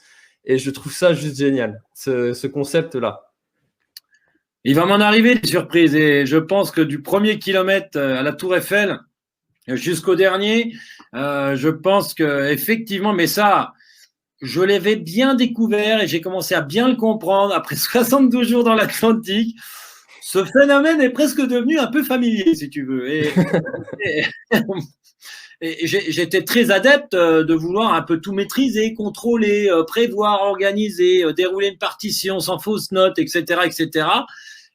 Speaker 1: Et je trouve ça juste génial, ce concept-là.
Speaker 2: Il va m'en arriver des surprises et je pense que du premier kilomètre à la Tour Eiffel jusqu'au dernier, je pense que effectivement, mais ça, je l'avais bien découvert et j'ai commencé à bien le comprendre après 72 jours dans l'Atlantique. Ce phénomène est presque devenu un peu familier, si tu veux. Et j'étais très adepte de vouloir un peu tout maîtriser, contrôler, prévoir, organiser, dérouler une partition sans fausse note, etc., etc.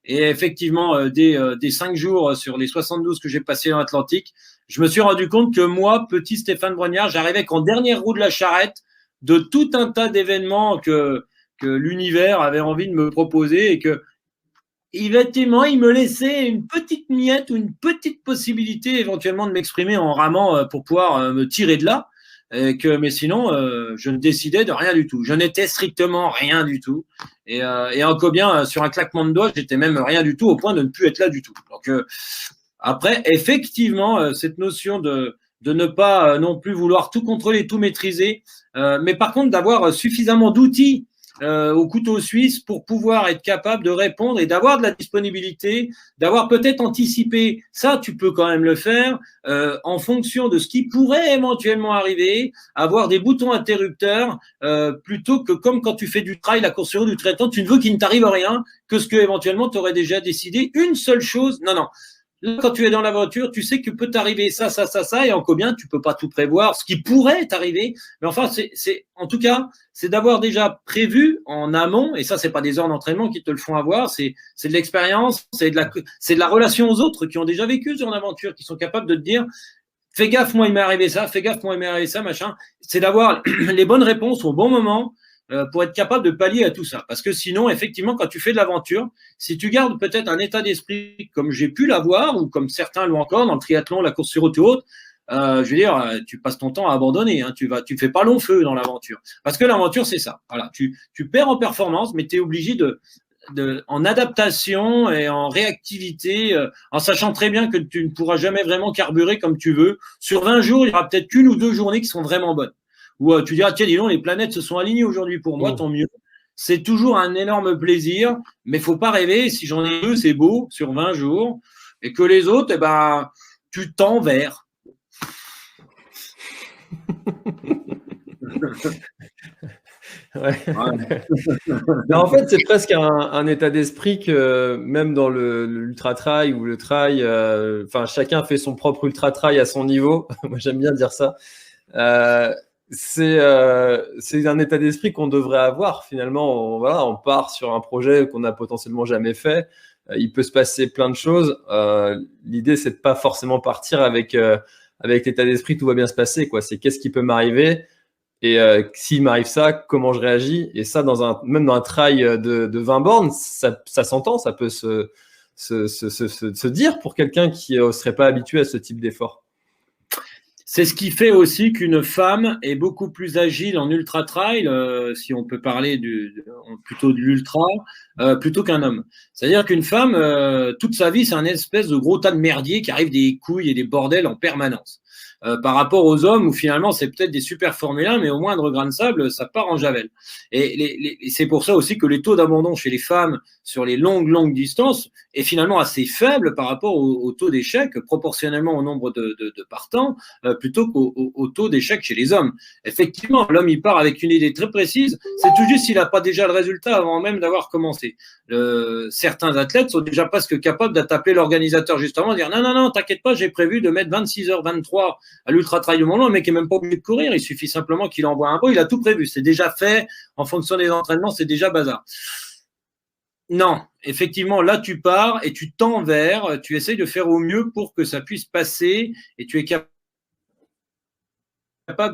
Speaker 2: Et effectivement, des 5 jours sur les 72 que j'ai passés dans l'Atlantique, je me suis rendu compte que moi, petit Stéphane Brognard, j'arrivais qu'en dernière roue de la charrette de tout un tas d'événements que l'univers avait envie de me proposer et que effectivement, il me laissait une petite miette ou une petite possibilité éventuellement de m'exprimer en ramant pour pouvoir me tirer de là. Mais sinon, je ne décidais de rien du tout. Je n'étais strictement rien du tout. Et encore bien, sur un claquement de doigts, j'étais même rien du tout au point de ne plus être là du tout. Donc après, effectivement, cette notion de ne pas non plus vouloir tout contrôler, tout maîtriser, mais par contre d'avoir suffisamment d'outils au couteau suisse pour pouvoir être capable de répondre et d'avoir de la disponibilité, d'avoir peut-être anticipé, ça tu peux quand même le faire, en fonction de ce qui pourrait éventuellement arriver, avoir des boutons interrupteurs, plutôt que comme quand tu fais du trail, la course sur route, du triathlon, tu ne veux qu'il ne t'arrive rien, que ce que éventuellement tu aurais déjà décidé, une seule chose, non. Là, quand tu es dans l'aventure, tu sais que peut t'arriver ça, et encore bien, tu peux pas tout prévoir, ce qui pourrait t'arriver. Mais enfin, en tout cas, c'est d'avoir déjà prévu en amont, et ça, c'est pas des heures d'entraînement qui te le font avoir, c'est de l'expérience, c'est de la relation aux autres qui ont déjà vécu sur l'aventure, qui sont capables de te dire, fais gaffe, moi, il m'est arrivé ça, fais gaffe, moi, il m'est arrivé ça, machin. C'est d'avoir les bonnes réponses au bon moment, pour être capable de pallier à tout ça. Parce que sinon, effectivement, quand tu fais de l'aventure, si tu gardes peut-être un état d'esprit comme j'ai pu l'avoir, ou comme certains l'ont encore dans le triathlon, la course sur route ou autre, je veux dire, tu passes ton temps à abandonner, hein, tu fais pas long feu dans l'aventure. Parce que l'aventure, c'est ça. Voilà, tu perds en performance, mais tu es obligé en adaptation et en réactivité, en sachant très bien que tu ne pourras jamais vraiment carburer comme tu veux. Sur 20 jours, il y aura peut-être qu'une ou deux journées qui sont vraiment bonnes. Ou tu diras, tiens, dis donc, les planètes se sont alignées aujourd'hui pour moi, tant mieux. C'est toujours un énorme plaisir, mais faut pas rêver. Si j'en ai deux, c'est beau, sur 20 jours. Et que les autres, eh ben, tu tends vers.
Speaker 1: Ouais. Non, en fait, c'est presque un état d'esprit que même dans l'ultra-trail ou le trail, chacun fait son propre ultra-trail à son niveau. Moi, j'aime bien dire ça. C'est un état d'esprit qu'on devrait avoir finalement. On part sur un projet qu'on n'a potentiellement jamais fait. Il peut se passer plein de choses. L'idée, c'est de pas forcément partir avec l'état d'esprit tout va bien se passer, quoi. C'est qu'est-ce qui peut m'arriver et s'il m'arrive ça, comment je réagis. Et ça, même dans un trail de 20 bornes, ça s'entend, ça peut se dire pour quelqu'un qui ne serait pas habitué à ce type d'effort.
Speaker 2: C'est ce qui fait aussi qu'une femme est beaucoup plus agile en ultra-trail, si on peut parler plutôt de l'ultra, plutôt qu'un homme. C'est-à-dire qu'une femme, toute sa vie, c'est un espèce de gros tas de merdier qui arrive des couilles et des bordels en permanence. Par rapport aux hommes où finalement c'est peut-être des super Formule 1, mais au moindre grain de sable, ça part en javel. Et c'est pour ça aussi que les taux d'abandon chez les femmes sur les longues distances est finalement assez faible par rapport au taux d'échec, proportionnellement au nombre de partants, plutôt qu'au taux d'échec chez les hommes. Effectivement, l'homme il part avec une idée très précise, c'est tout juste s'il n'a pas déjà le résultat avant même d'avoir commencé. Certains athlètes sont déjà presque capables d'appeler l'organisateur justement, dire non, t'inquiète pas, j'ai prévu de mettre 26h23 à l'ultra trail du Mont-Blanc, le mec est même pas obligé de courir, il suffit simplement qu'il envoie un mot, il a tout prévu, c'est déjà fait, en fonction des entraînements, c'est déjà bazar. Non, effectivement, là, tu pars et tu tends vers, tu essayes de faire au mieux pour que ça puisse passer et tu es capable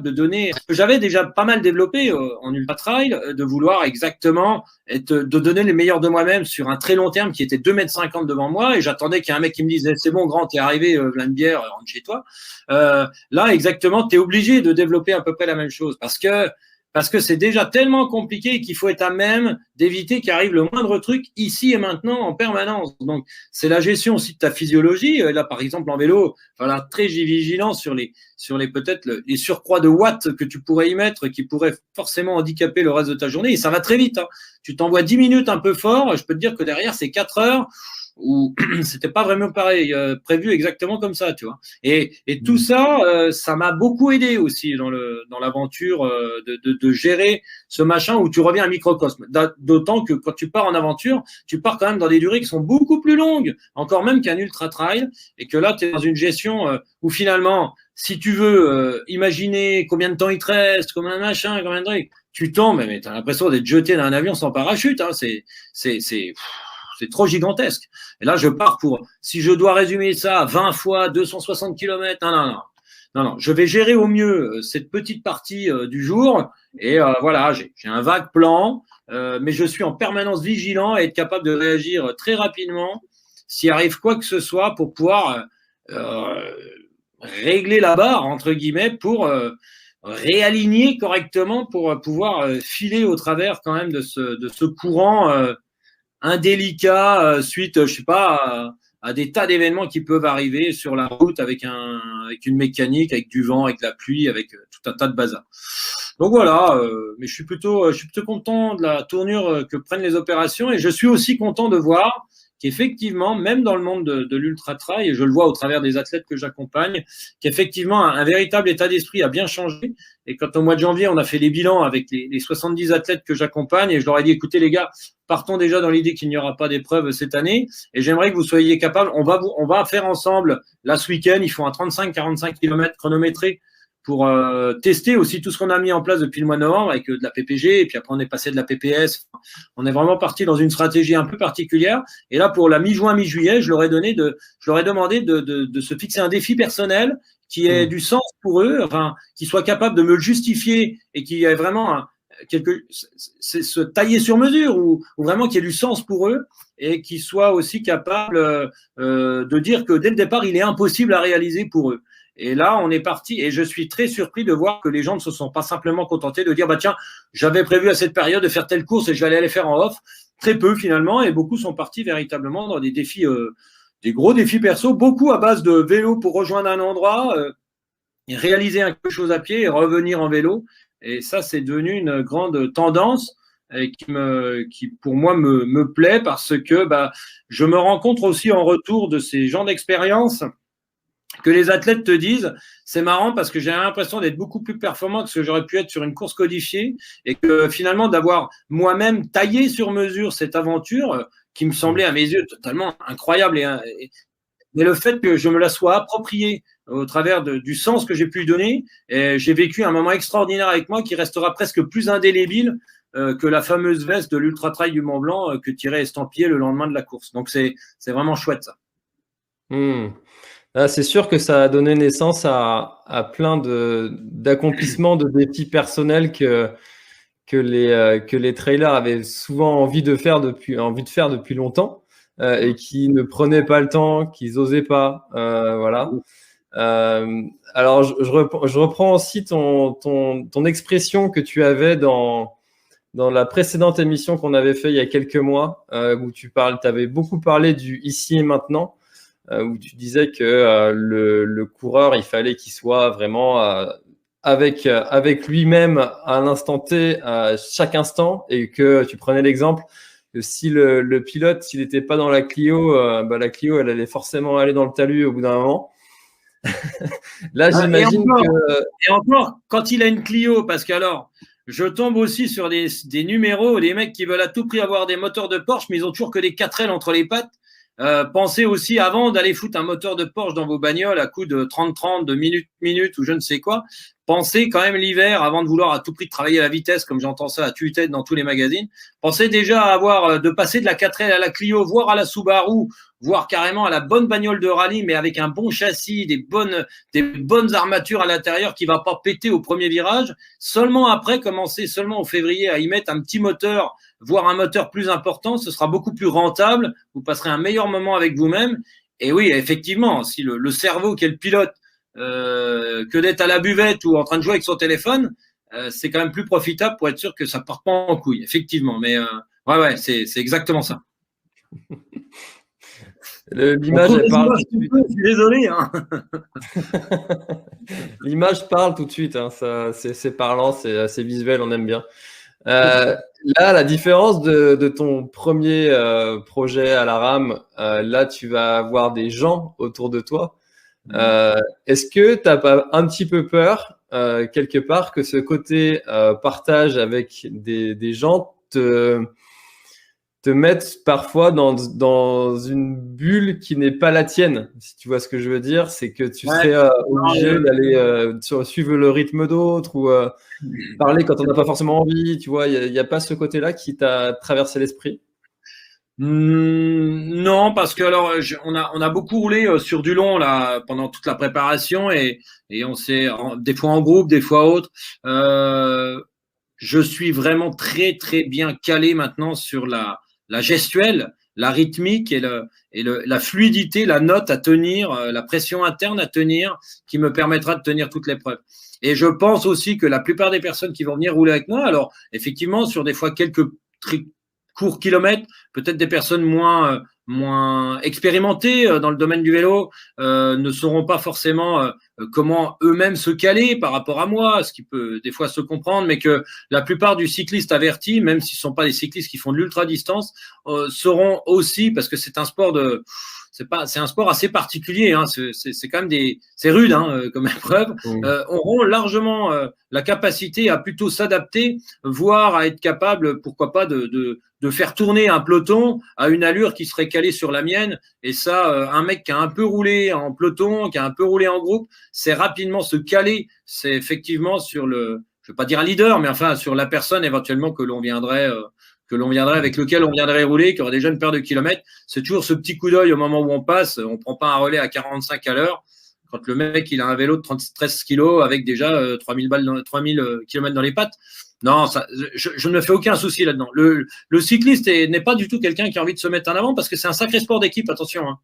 Speaker 2: de donner. J'avais déjà pas mal développé en ultra trail, de vouloir exactement de donner le meilleur de moi-même sur un très long terme qui était 2,50 m devant moi et j'attendais qu'il y ait un mec qui me dise c'est bon, grand, t'es arrivé, plein de bière, rentre chez toi. Là, exactement, t'es obligé de développer à peu près la même chose parce que c'est déjà tellement compliqué qu'il faut être à même d'éviter qu'il arrive le moindre truc ici et maintenant en permanence. Donc, c'est la gestion aussi de ta physiologie. Là, par exemple, en vélo, voilà, très vigilant sur les peut-être les surcroîts de watts que tu pourrais y mettre qui pourraient forcément handicaper le reste de ta journée. Et ça va très vite. Hein. Tu t'envoies 10 minutes un peu fort, je peux te dire que derrière, c'est 4 heures où c'était pas vraiment pareil, prévu exactement comme ça, tu vois. Et tout ça, ça m'a beaucoup aidé aussi dans l'aventure de gérer ce machin où tu reviens à microcosme. D'autant que quand tu pars en aventure, tu pars quand même dans des durées qui sont beaucoup plus longues, encore même qu'un ultra trail, et que là, tu es dans une gestion où finalement, si tu veux imaginer combien de temps il te reste, combien de machin, combien de trucs, tu tombes, mais tu as l'impression d'être jeté d'un avion sans parachute. Hein, c'est trop gigantesque. Et là, je pars pour, si je dois résumer ça, 20 fois 260 km, non, je vais gérer au mieux cette petite partie du jour. Et voilà, j'ai un vague plan, mais je suis en permanence vigilant et être capable de réagir très rapidement s'il arrive quoi que ce soit pour pouvoir régler la barre, entre guillemets, pour réaligner correctement pour pouvoir filer au travers quand même de ce courant indélicat suite, je sais pas, à des tas d'événements qui peuvent arriver sur la route avec une mécanique, avec du vent, avec la pluie, avec tout un tas de bazar. Donc voilà, mais je suis plutôt content de la tournure que prennent les opérations et je suis aussi content de voir qu'effectivement, même dans le monde de l'ultra trail, et je le vois au travers des athlètes que j'accompagne, qu'effectivement un véritable état d'esprit a bien changé. Et quand au mois de janvier, on a fait les bilans avec les 70 athlètes que j'accompagne, et je leur ai dit, écoutez les gars, partons déjà dans l'idée qu'il n'y aura pas d'épreuve cette année, et j'aimerais que vous soyez capables, on va faire ensemble, là ce week-end, ils font un 35-45 km chronométré pour tester aussi tout ce qu'on a mis en place depuis le mois de novembre avec de la PPG, et puis après on est passé de la PPS. On est vraiment parti dans une stratégie un peu particulière. Et là, pour la mi-juin, mi-juillet, je leur ai demandé de se fixer un défi personnel qui ait du sens pour eux, enfin, qui soit capable de me le justifier et qui ait vraiment se tailler sur mesure ou vraiment qu'il y ait du sens pour eux et qui soit aussi capable de dire que dès le départ, il est impossible à réaliser pour eux. Et là, on est parti et je suis très surpris de voir que les gens ne se sont pas simplement contentés de dire, bah tiens, j'avais prévu à cette période de faire telle course et je vais aller les faire en off. Très peu finalement et beaucoup sont partis véritablement dans des défis, des gros défis perso, beaucoup à base de vélo pour rejoindre un endroit, et réaliser quelque chose à pied et revenir en vélo. Et ça, c'est devenu une grande tendance et qui pour moi me plaît parce que bah, je me rencontre aussi en retour de ces gens d'expérience que les athlètes te disent, c'est marrant parce que j'ai l'impression d'être beaucoup plus performant que ce que j'aurais pu être sur une course codifiée et que finalement d'avoir moi-même taillé sur mesure cette aventure qui me semblait à mes yeux totalement incroyable mais le fait que je me la sois appropriée au travers du sens que j'ai pu lui donner, j'ai vécu un moment extraordinaire avec moi qui restera presque plus indélébile que la fameuse veste de l'Ultra Trail du Mont Blanc que tirait estampillé le lendemain de la course. Donc c'est vraiment chouette ça.
Speaker 1: Ah, c'est sûr que ça a donné naissance à plein d'accomplissements, de défis personnels que les trailers avaient souvent envie de faire depuis longtemps et qui ne prenaient pas le temps, qu'ils n'osaient pas. Voilà. Alors, je reprends aussi ton expression que tu avais dans la précédente émission qu'on avait fait il y a quelques mois, où tu avais beaucoup parlé du ici et maintenant. Où tu disais que le coureur, il fallait qu'il soit vraiment avec lui-même à l'instant T, à chaque instant, et que tu prenais l'exemple que si le pilote, s'il n'était pas dans la Clio, la Clio, elle allait forcément aller dans le talus au bout d'un moment. Là, j'imagine que…
Speaker 2: Et encore, quand il a une Clio, parce qu'alors, je tombe aussi sur des numéros, des mecs qui veulent à tout prix avoir des moteurs de Porsche, mais ils ont toujours que des 4L entre les pattes. Pensez aussi avant d'aller foutre un moteur de Porsche dans vos bagnoles à coup de 30-30, de minute ou je ne sais quoi. pensez quand même l'hiver, avant de vouloir à tout prix travailler à la vitesse, comme j'entends ça à tue-tête dans tous les magazines, pensez déjà à avoir de passer de la 4L à la Clio, voire à la Subaru, voire carrément à la bonne bagnole de rallye, mais avec un bon châssis, des bonnes armatures à l'intérieur qui va pas péter au premier virage. Seulement après, commencer seulement en février à y mettre un petit moteur, voire un moteur plus important, ce sera beaucoup plus rentable. Vous passerez un meilleur moment avec vous-même. Et oui, effectivement, si le cerveau qui est le pilote, que d'être à la buvette ou en train de jouer avec son téléphone, c'est quand même plus profitable pour être sûr que ça part pas en couille, effectivement. Mais ouais, c'est exactement ça.
Speaker 1: L'image, elle parle tout de suite.
Speaker 2: Je suis désolé. Hein.
Speaker 1: L'image parle tout de suite. Hein. C'est parlant, c'est visuel, on aime bien. Là, la différence de ton premier projet à la rame, là, tu vas avoir des gens autour de toi. Est-ce que tu n'as pas un petit peu peur, quelque part, que ce côté partage avec des gens te mette parfois dans une bulle qui n'est pas la tienne, si tu vois ce que je veux dire? C'est que tu serais obligé d'aller suivre le rythme d'autres ou parler quand on n'a pas forcément envie, tu vois? Il n'y a pas ce côté-là qui t'a traversé l'esprit?
Speaker 2: Non, parce que alors on a beaucoup roulé sur du long là pendant toute la préparation et on s'est des fois en groupe, des fois autre. Je suis vraiment très très bien calé maintenant sur la gestuelle, la rythmique et la fluidité, la note à tenir, la pression interne à tenir, qui me permettra de tenir toute l'épreuve. Et je pense aussi que la plupart des personnes qui vont venir rouler avec moi, alors effectivement sur des fois quelques courts kilomètres, peut-être des personnes moins expérimentées dans le domaine du vélo ne sauront pas forcément comment eux-mêmes se caler par rapport à moi, ce qui peut des fois se comprendre, mais que la plupart du cycliste averti, même s'ils ne sont pas des cyclistes qui font de l'ultra-distance, sauront aussi, parce que c'est un sport c'est un sport assez particulier, hein, c'est quand même c'est rude hein, comme épreuve, auront largement la capacité à plutôt s'adapter, voire à être capable, pourquoi pas, de faire tourner un peloton à une allure qui serait calée sur la mienne. Et ça, un mec qui a un peu roulé en peloton, qui a un peu roulé en groupe, c'est rapidement se caler. C'est effectivement sur je vais pas dire un leader, mais enfin sur la personne éventuellement que l'on viendrait avec lequel on viendrait rouler, qui aurait déjà une paire de kilomètres. C'est toujours ce petit coup d'œil au moment où on passe. On prend pas un relais à 45 à l'heure. Quand le mec, il a un vélo de 13 kilos avec déjà 3000 kilomètres dans les pattes. Non, je ne me fais aucun souci là-dedans. Le cycliste n'est pas du tout quelqu'un qui a envie de se mettre en avant parce que c'est un sacré sport d'équipe, attention. Hein.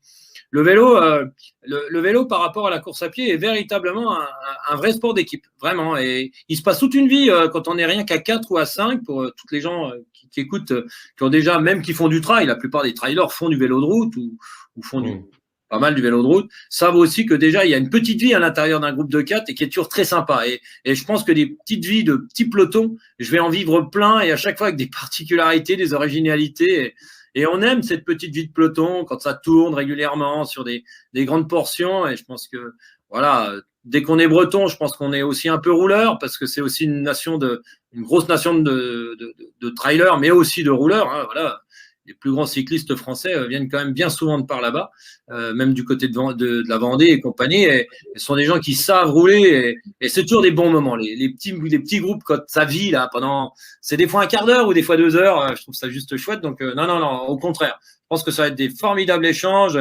Speaker 2: Le vélo, par rapport à la course à pied, est véritablement un vrai sport d'équipe, vraiment. Et il se passe toute une vie quand on n'est rien qu'à 4 ou à 5, pour toutes les gens qui écoutent, qui ont déjà, même qui font du trail, la plupart des trailers font du vélo de route ou font pas mal du vélo de route, savent aussi que déjà, il y a une petite vie à l'intérieur d'un groupe de 4 et qui est toujours très sympa. Et je pense que des petites vies de petits pelotons, je vais en vivre plein et à chaque fois avec des particularités, des originalités. Et on aime cette petite vie de peloton quand ça tourne régulièrement sur des grandes portions. Et je pense que, voilà, dès qu'on est breton, je pense qu'on est aussi un peu rouleur parce que c'est aussi une grosse nation de trailers, mais aussi de rouleurs. Hein, voilà. Les plus grands cyclistes français viennent quand même bien souvent de par là-bas, même du côté de la Vendée et compagnie. Et ce sont des gens qui savent rouler et c'est toujours des bons moments. Les petits groupes, quand ça vit là c'est des fois un quart d'heure ou des fois 2 heures. Je trouve ça juste chouette. Donc non, au contraire, je pense que ça va être des formidables échanges.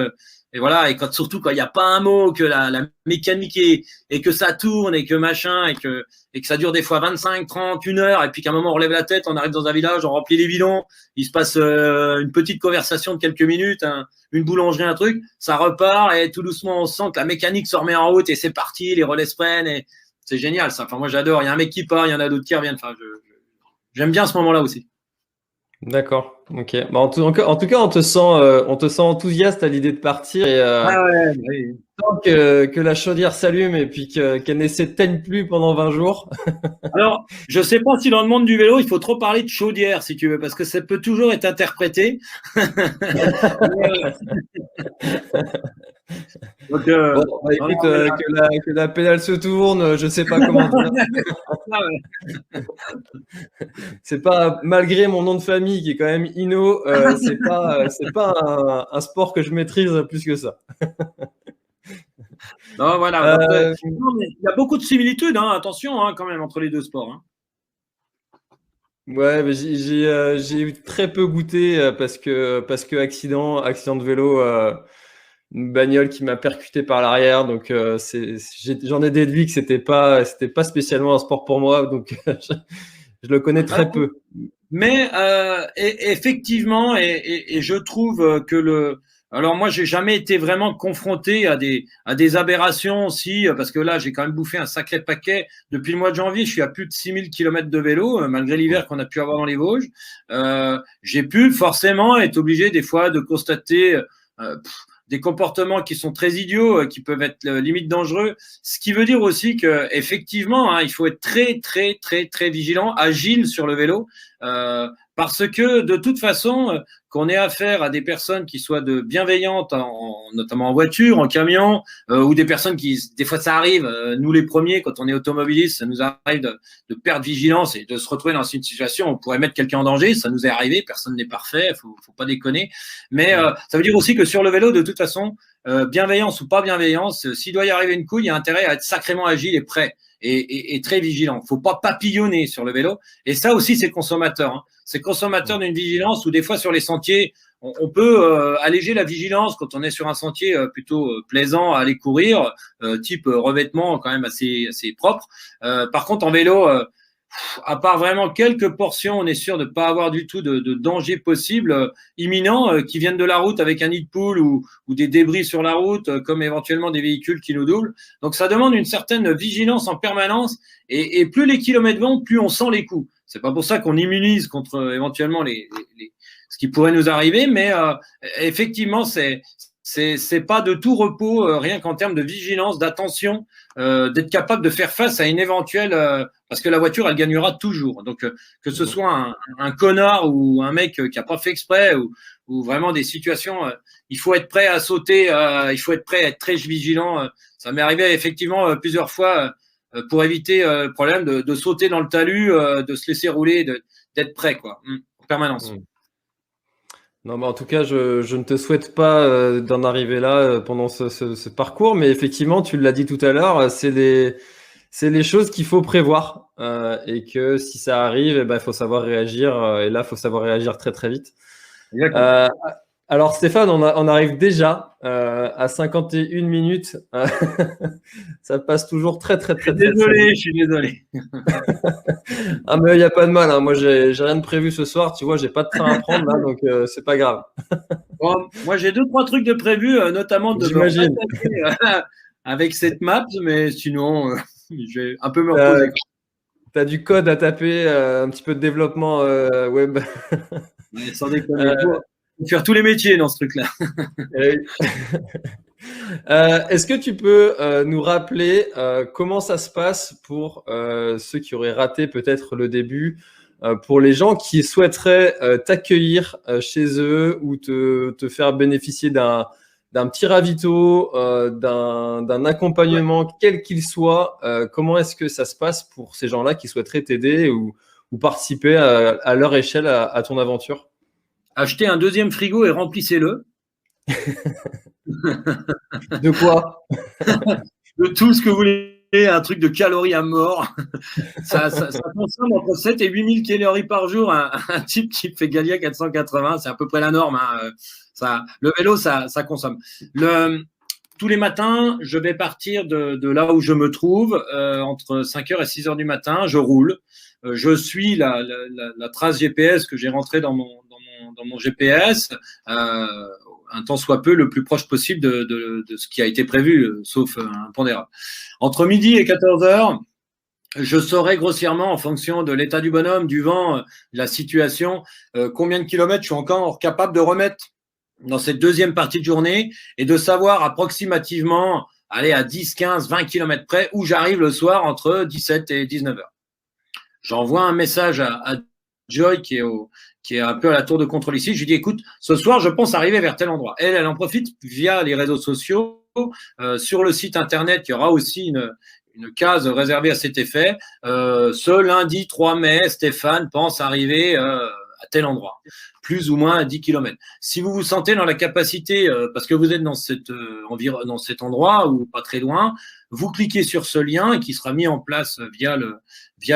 Speaker 2: Et voilà, et surtout quand il n'y a pas un mot, que la mécanique et que ça tourne et que machin et que ça dure des fois 25, 30, 1 heure, et puis qu'à un moment on relève la tête, on arrive dans un village, on remplit les bidons, il se passe une petite conversation de quelques minutes, une boulangerie, un truc, ça repart et tout doucement on sent que la mécanique se remet en route et c'est parti, les relais se prennent et c'est génial ça. Enfin moi j'adore, il y a un mec qui part, il y en a d'autres qui reviennent. Enfin j'aime bien ce moment-là aussi.
Speaker 1: D'accord, ok. Bah, en tout cas, on te sent enthousiaste à l'idée de partir et
Speaker 2: Oui.
Speaker 1: tant que la chaudière s'allume et puis qu'elle ne s'éteigne plus pendant 20 jours.
Speaker 2: Alors, je sais pas si dans le monde du vélo, il faut trop parler de chaudière, si tu veux, parce que ça peut toujours être interprété. Donc,
Speaker 1: bon, bah, écoute, que la pédale se tourne, je sais pas comment dire. C'est pas, malgré mon nom de famille qui est quand même Hinault, c'est pas un sport que je maîtrise plus que ça.
Speaker 2: Non, voilà. Donc, non, mais il y a beaucoup de similitudes, hein, attention quand même, entre les deux sports. Hein.
Speaker 1: Ouais, mais j'ai eu très peu goûté parce que accident de vélo, une bagnole qui m'a percuté par l'arrière, donc j'en ai déduit que c'était pas spécialement un sport pour moi, donc je le connais très peu.
Speaker 2: Mais effectivement, et je trouve que alors moi, j'ai jamais été vraiment confronté à des aberrations, si, parce que là, j'ai quand même bouffé un sacré paquet. Depuis le mois de janvier, je suis à plus de 6000 kilomètres de vélo, malgré l'hiver qu'on a pu avoir dans les Vosges. J'ai pu forcément être obligé des fois de constater des comportements qui sont très idiots, qui peuvent être limite dangereux. Ce qui veut dire aussi que effectivement, il faut être très, très, très, très vigilant, agile sur le vélo. Parce que de toute façon, qu'on ait affaire à des personnes qui soient de bienveillantes, notamment en voiture, en camion, ou des personnes qui, des fois ça arrive, nous les premiers, quand on est automobiliste, ça nous arrive de perdre vigilance et de se retrouver dans une situation où on pourrait mettre quelqu'un en danger, ça nous est arrivé, personne n'est parfait, faut pas déconner. Mais ça veut dire aussi que sur le vélo, de toute façon, bienveillance ou pas bienveillance, s'il doit y arriver une couille, il y a intérêt à être sacrément agile et prêt. Et très vigilant. Faut pas papillonner sur le vélo. Et ça aussi, c'est consommateur. Hein. C'est consommateur d'une vigilance où des fois sur les sentiers, on peut alléger la vigilance quand on est sur un sentier plutôt plaisant à aller courir, type revêtement quand même assez propre. Par contre, en vélo, à part vraiment quelques portions, on est sûr de ne pas avoir du tout de danger possible, imminent, qui viennent de la route avec un nid de poule ou des débris sur la route, comme éventuellement des véhicules qui nous doublent. Donc ça demande une certaine vigilance en permanence, et plus les kilomètres vont, plus on sent les coups. C'est pas pour ça qu'on immunise contre éventuellement ce qui pourrait nous arriver, mais effectivement, c'est pas de tout repos, rien qu'en termes de vigilance, d'attention, d'être capable de faire face à une éventuelle, parce que la voiture, elle gagnera toujours. Donc, que ce soit un connard ou un mec qui a pas fait exprès, ou vraiment des situations, il faut être prêt à sauter, il faut être prêt à être très vigilant. Ça m'est arrivé effectivement plusieurs fois pour éviter le problème de sauter dans le talus, de se laisser rouler, d'être prêt, quoi, en permanence.
Speaker 1: Non, mais en tout cas, je ne te souhaite pas d'en arriver là pendant ce parcours, mais effectivement, tu l'as dit tout à l'heure, c'est les choses qu'il faut prévoir et que si ça arrive, eh ben, il faut savoir réagir et là, il faut savoir réagir très très vite. Alors Stéphane, on arrive déjà à 51 minutes. Ça passe toujours très très très très.
Speaker 2: Je suis désolé.
Speaker 1: Ah mais il n'y a pas de mal. Hein. Moi j'ai rien de prévu ce soir. Tu vois, j'ai pas de train à prendre là, donc c'est pas grave.
Speaker 2: Bon, moi j'ai 2-3 trucs de prévus, notamment de me retaper avec cette map, mais sinon je vais un peu me reposer.
Speaker 1: Tu as du code à taper, un petit peu de développement web.
Speaker 2: Mais sans déconner, faut faire tous les métiers dans ce truc-là.
Speaker 1: Est-ce que tu peux nous rappeler comment ça se passe pour ceux qui auraient raté peut-être le début, pour les gens qui souhaiteraient t'accueillir chez eux ou te faire bénéficier d'un petit ravito, d'un accompagnement quel qu'il soit, comment est-ce que ça se passe pour ces gens-là qui souhaiteraient t'aider ou participer à leur échelle à ton aventure?
Speaker 2: Achetez un deuxième frigo et remplissez-le.
Speaker 1: De quoi?
Speaker 2: De tout ce que vous voulez, un truc de calories à mort. Ça consomme entre 7 et 8000 calories par jour. Un type qui fait Galia 480, c'est à peu près la norme. Le vélo, ça consomme. Tous les matins, je vais partir de là où je me trouve, entre 5h et 6h du matin. Je roule. Je suis la trace GPS que j'ai rentrée dans mon GPS. Un tant soit peu le plus proche possible de ce qui a été prévu, sauf un pondérable. Entre midi et 14h, je saurai grossièrement, en fonction de l'état du bonhomme, du vent, de la situation, combien de kilomètres je suis encore capable de remettre dans cette deuxième partie de journée et de savoir approximativement, aller à 10, 15, 20 kilomètres près, où j'arrive le soir entre 17 et 19h. J'envoie un message à Joy qui est un peu à la tour de contrôle ici. Je lui dis, écoute, ce soir, je pense arriver vers tel endroit. Elle en profite via les réseaux sociaux. Sur le site internet, il y aura aussi une case réservée à cet effet. Ce lundi 3 mai, Stéphane pense arriver à à tel endroit, plus ou moins à 10 km. Si vous vous sentez dans la capacité, parce que vous êtes dans dans cet endroit ou pas très loin, vous cliquez sur ce lien qui sera mis en place via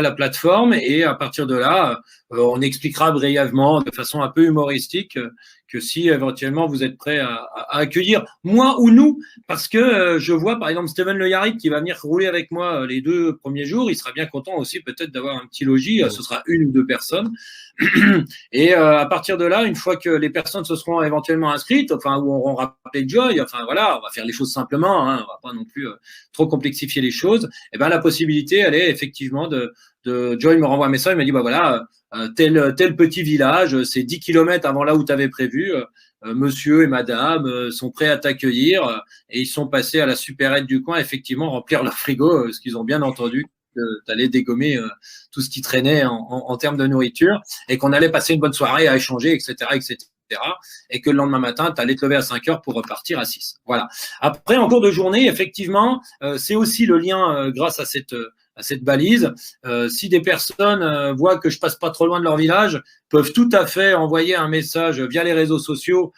Speaker 2: la plateforme, et à partir de là, on expliquera brièvement, de façon un peu humoristique, que si éventuellement vous êtes prêt à accueillir moi ou nous, parce que je vois par exemple Steven Le Yarrick qui va venir rouler avec moi les 2 premiers jours, il sera bien content aussi peut-être d'avoir un petit logis, ce sera 1 ou 2 personnes. Et à partir de là, une fois que les personnes se seront éventuellement inscrites, enfin, où auront rappelé Joy, enfin voilà, on va faire les choses simplement, hein, on va pas non plus trop complexifier les choses. Et ben la possibilité, elle est effectivement de Joy me renvoie un message, il me dit bah voilà, tel petit village, c'est 10 km avant là où tu avais prévu. Monsieur et madame sont prêts à t'accueillir, et ils sont passés à la supérette du coin, effectivement, remplir leur frigo, parce qu'ils ont bien entendu que tu allais dégommer tout ce qui traînait en termes de nourriture, et qu'on allait passer une bonne soirée à échanger, etc., etc., et que le lendemain matin, tu allais te lever à 5 heures pour repartir à 6. Voilà. Après, en cours de journée, effectivement, c'est aussi le lien grâce à cette balise. Si des personnes voient que je passe pas trop loin de leur village, peuvent tout à fait envoyer un message via les réseaux sociaux,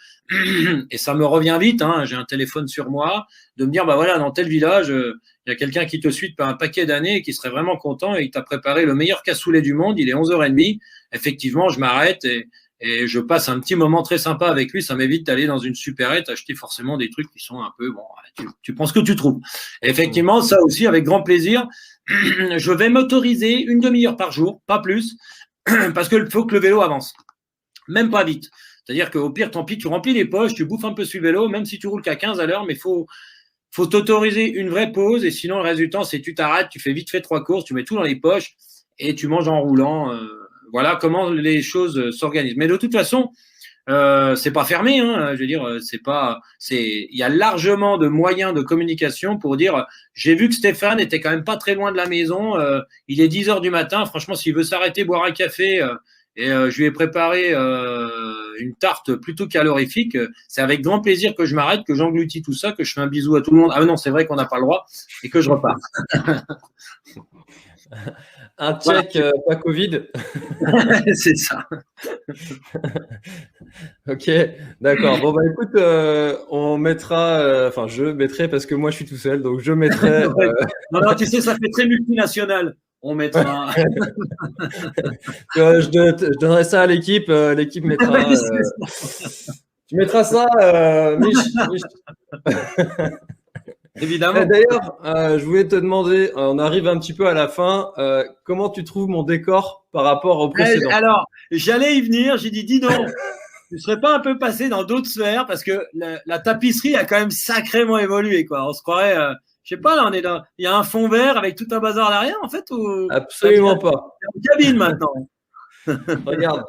Speaker 2: et ça me revient vite, hein, j'ai un téléphone sur moi, de me dire bah voilà, dans tel village, il y a quelqu'un qui te suit depuis un paquet d'années et qui serait vraiment content, et il t'a préparé le meilleur cassoulet du monde, il est 11h30. Effectivement, je m'arrête et je passe un petit moment très sympa avec lui. Ça m'évite d'aller dans une supérette acheter forcément des trucs qui sont un peu bon, tu prends ce que tu trouves. Et effectivement, ça aussi, avec grand plaisir, je vais m'autoriser 1 demi-heure par jour, pas plus, parce qu'il faut que le vélo avance, même pas vite. C'est-à-dire qu'au pire, tant pis, tu remplis les poches, tu bouffes un peu sur le vélo, même si tu roules qu'à 15 à l'heure, mais faut t'autoriser une vraie pause, et sinon le reste du temps, c'est tu t'arrêtes, tu fais vite fait 3 courses, tu mets tout dans les poches et tu manges en roulant. Voilà comment les choses s'organisent. Mais de toute façon, c'est pas fermé, hein, je veux dire, il y a largement de moyens de communication pour dire, j'ai vu que Stéphane était quand même pas très loin de la maison, il est 10h du matin, franchement, s'il veut s'arrêter, boire un café, et je lui ai préparé une tarte plutôt calorifique, c'est avec grand plaisir que je m'arrête, que j'engloutis tout ça, que je fais un bisou à tout le monde. Ah non, c'est vrai qu'on n'a pas le droit, et que je repars.
Speaker 1: Un check, voilà. Pas Covid.
Speaker 2: C'est ça.
Speaker 1: Ok, d'accord. Bon, bah écoute, on mettra, enfin, je mettrai, parce que moi je suis tout seul, donc je mettrai.
Speaker 2: Non, tu sais, ça fait très multinational. On mettra.
Speaker 1: Je donnerai ça à l'équipe, l'équipe mettra. Tu mettras ça, Mich.
Speaker 2: Évidemment.
Speaker 1: D'ailleurs, je voulais te demander, on arrive un petit peu à la fin, comment tu trouves mon décor par rapport au précédent?
Speaker 2: Alors, j'allais y venir, j'ai dit, dis donc, tu ne serais pas un peu passé dans d'autres sphères, parce que la tapisserie a quand même sacrément évolué, quoi. On se croirait, je sais pas, là, il y a un fond vert avec tout un bazar derrière, en fait, ou...
Speaker 1: Absolument pas.
Speaker 2: Il y a une cabine maintenant.
Speaker 1: Regarde.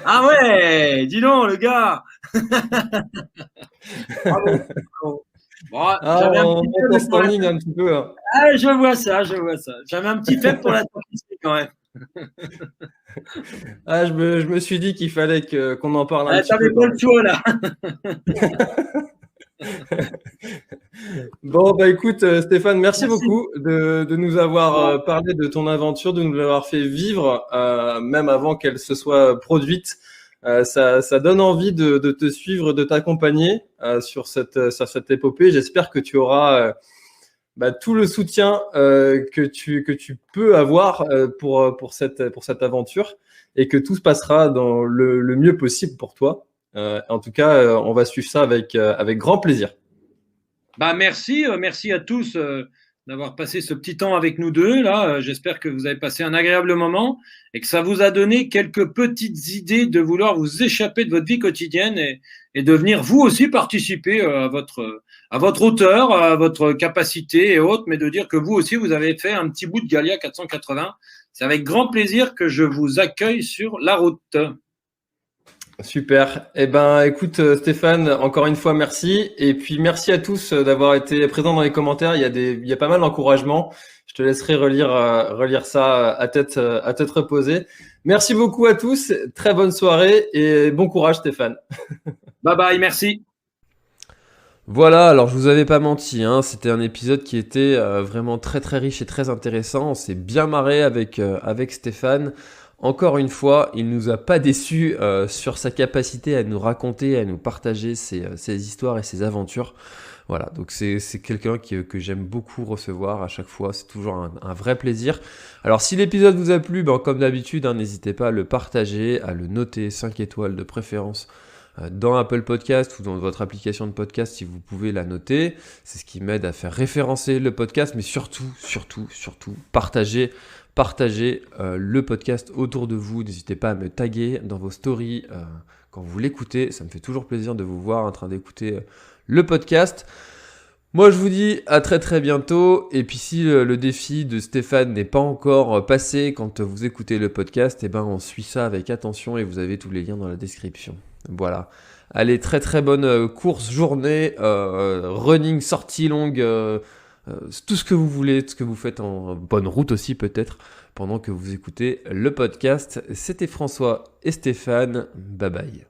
Speaker 2: Ah ouais, dis donc, le gars. Bravo. Bon, j'avais un petit
Speaker 1: standing un petit peu. Hein.
Speaker 2: Ah, je vois ça. J'avais un petit faible pour la tapisserie quand même.
Speaker 1: Ah, je me suis dit qu'il fallait qu'on en parle un petit peu.
Speaker 2: T'avais pas le choix là.
Speaker 1: Bon, bah écoute, Stéphane, merci beaucoup de nous avoir parlé de ton aventure, de nous l'avoir fait vivre, même avant qu'elle se soit produite. Ça donne envie de te suivre, de t'accompagner sur cette épopée. J'espère que tu auras tout le soutien que tu peux avoir pour cette aventure, et que tout se passera dans le mieux possible pour toi. En tout cas, on va suivre ça avec grand plaisir.
Speaker 2: Merci à tous d'avoir passé ce petit temps avec nous deux. Là, j'espère que vous avez passé un agréable moment et que ça vous a donné quelques petites idées de vouloir vous échapper de votre vie quotidienne et de venir vous aussi participer à votre hauteur, à votre capacité et autres, mais de dire que vous aussi, vous avez fait un petit bout de Gallia 480. C'est avec grand plaisir que je vous accueille sur la route.
Speaker 1: Super. Eh ben, écoute, Stéphane, encore une fois, merci. Et puis, merci à tous d'avoir été présents dans les commentaires. Il y a pas mal d'encouragements. Je te laisserai relire ça à tête reposée. Merci beaucoup à tous. Très bonne soirée et bon courage, Stéphane.
Speaker 2: Bye bye, merci.
Speaker 1: Voilà, alors je vous avais pas menti, hein, c'était un épisode qui était vraiment très très riche et très intéressant. On s'est bien marré avec Stéphane. Encore une fois, il nous a pas déçus sur sa capacité à nous raconter, à nous partager ses histoires et ses aventures. Voilà, donc c'est quelqu'un que j'aime beaucoup recevoir à chaque fois, c'est toujours un vrai plaisir. Alors si l'épisode vous a plu, comme d'habitude, n'hésitez pas à le partager, à le noter 5 étoiles de préférence dans Apple Podcast ou dans votre application de podcast si vous pouvez la noter. C'est ce qui m'aide à faire référencer le podcast, mais surtout, partagez le podcast autour de vous. N'hésitez pas à me taguer dans vos stories quand vous l'écoutez. Ça me fait toujours plaisir de vous voir en train d'écouter le podcast. Moi, je vous dis à très très bientôt. Et puis si le défi de Stéphane n'est pas encore passé quand vous écoutez le podcast, on suit ça avec attention et vous avez tous les liens dans la description. Voilà. Allez, très très bonne course, journée, running, sortie longue, tout ce que vous voulez, tout ce que vous faites en bonne route aussi peut-être, pendant que vous écoutez le podcast. C'était François et Stéphane. Bye bye.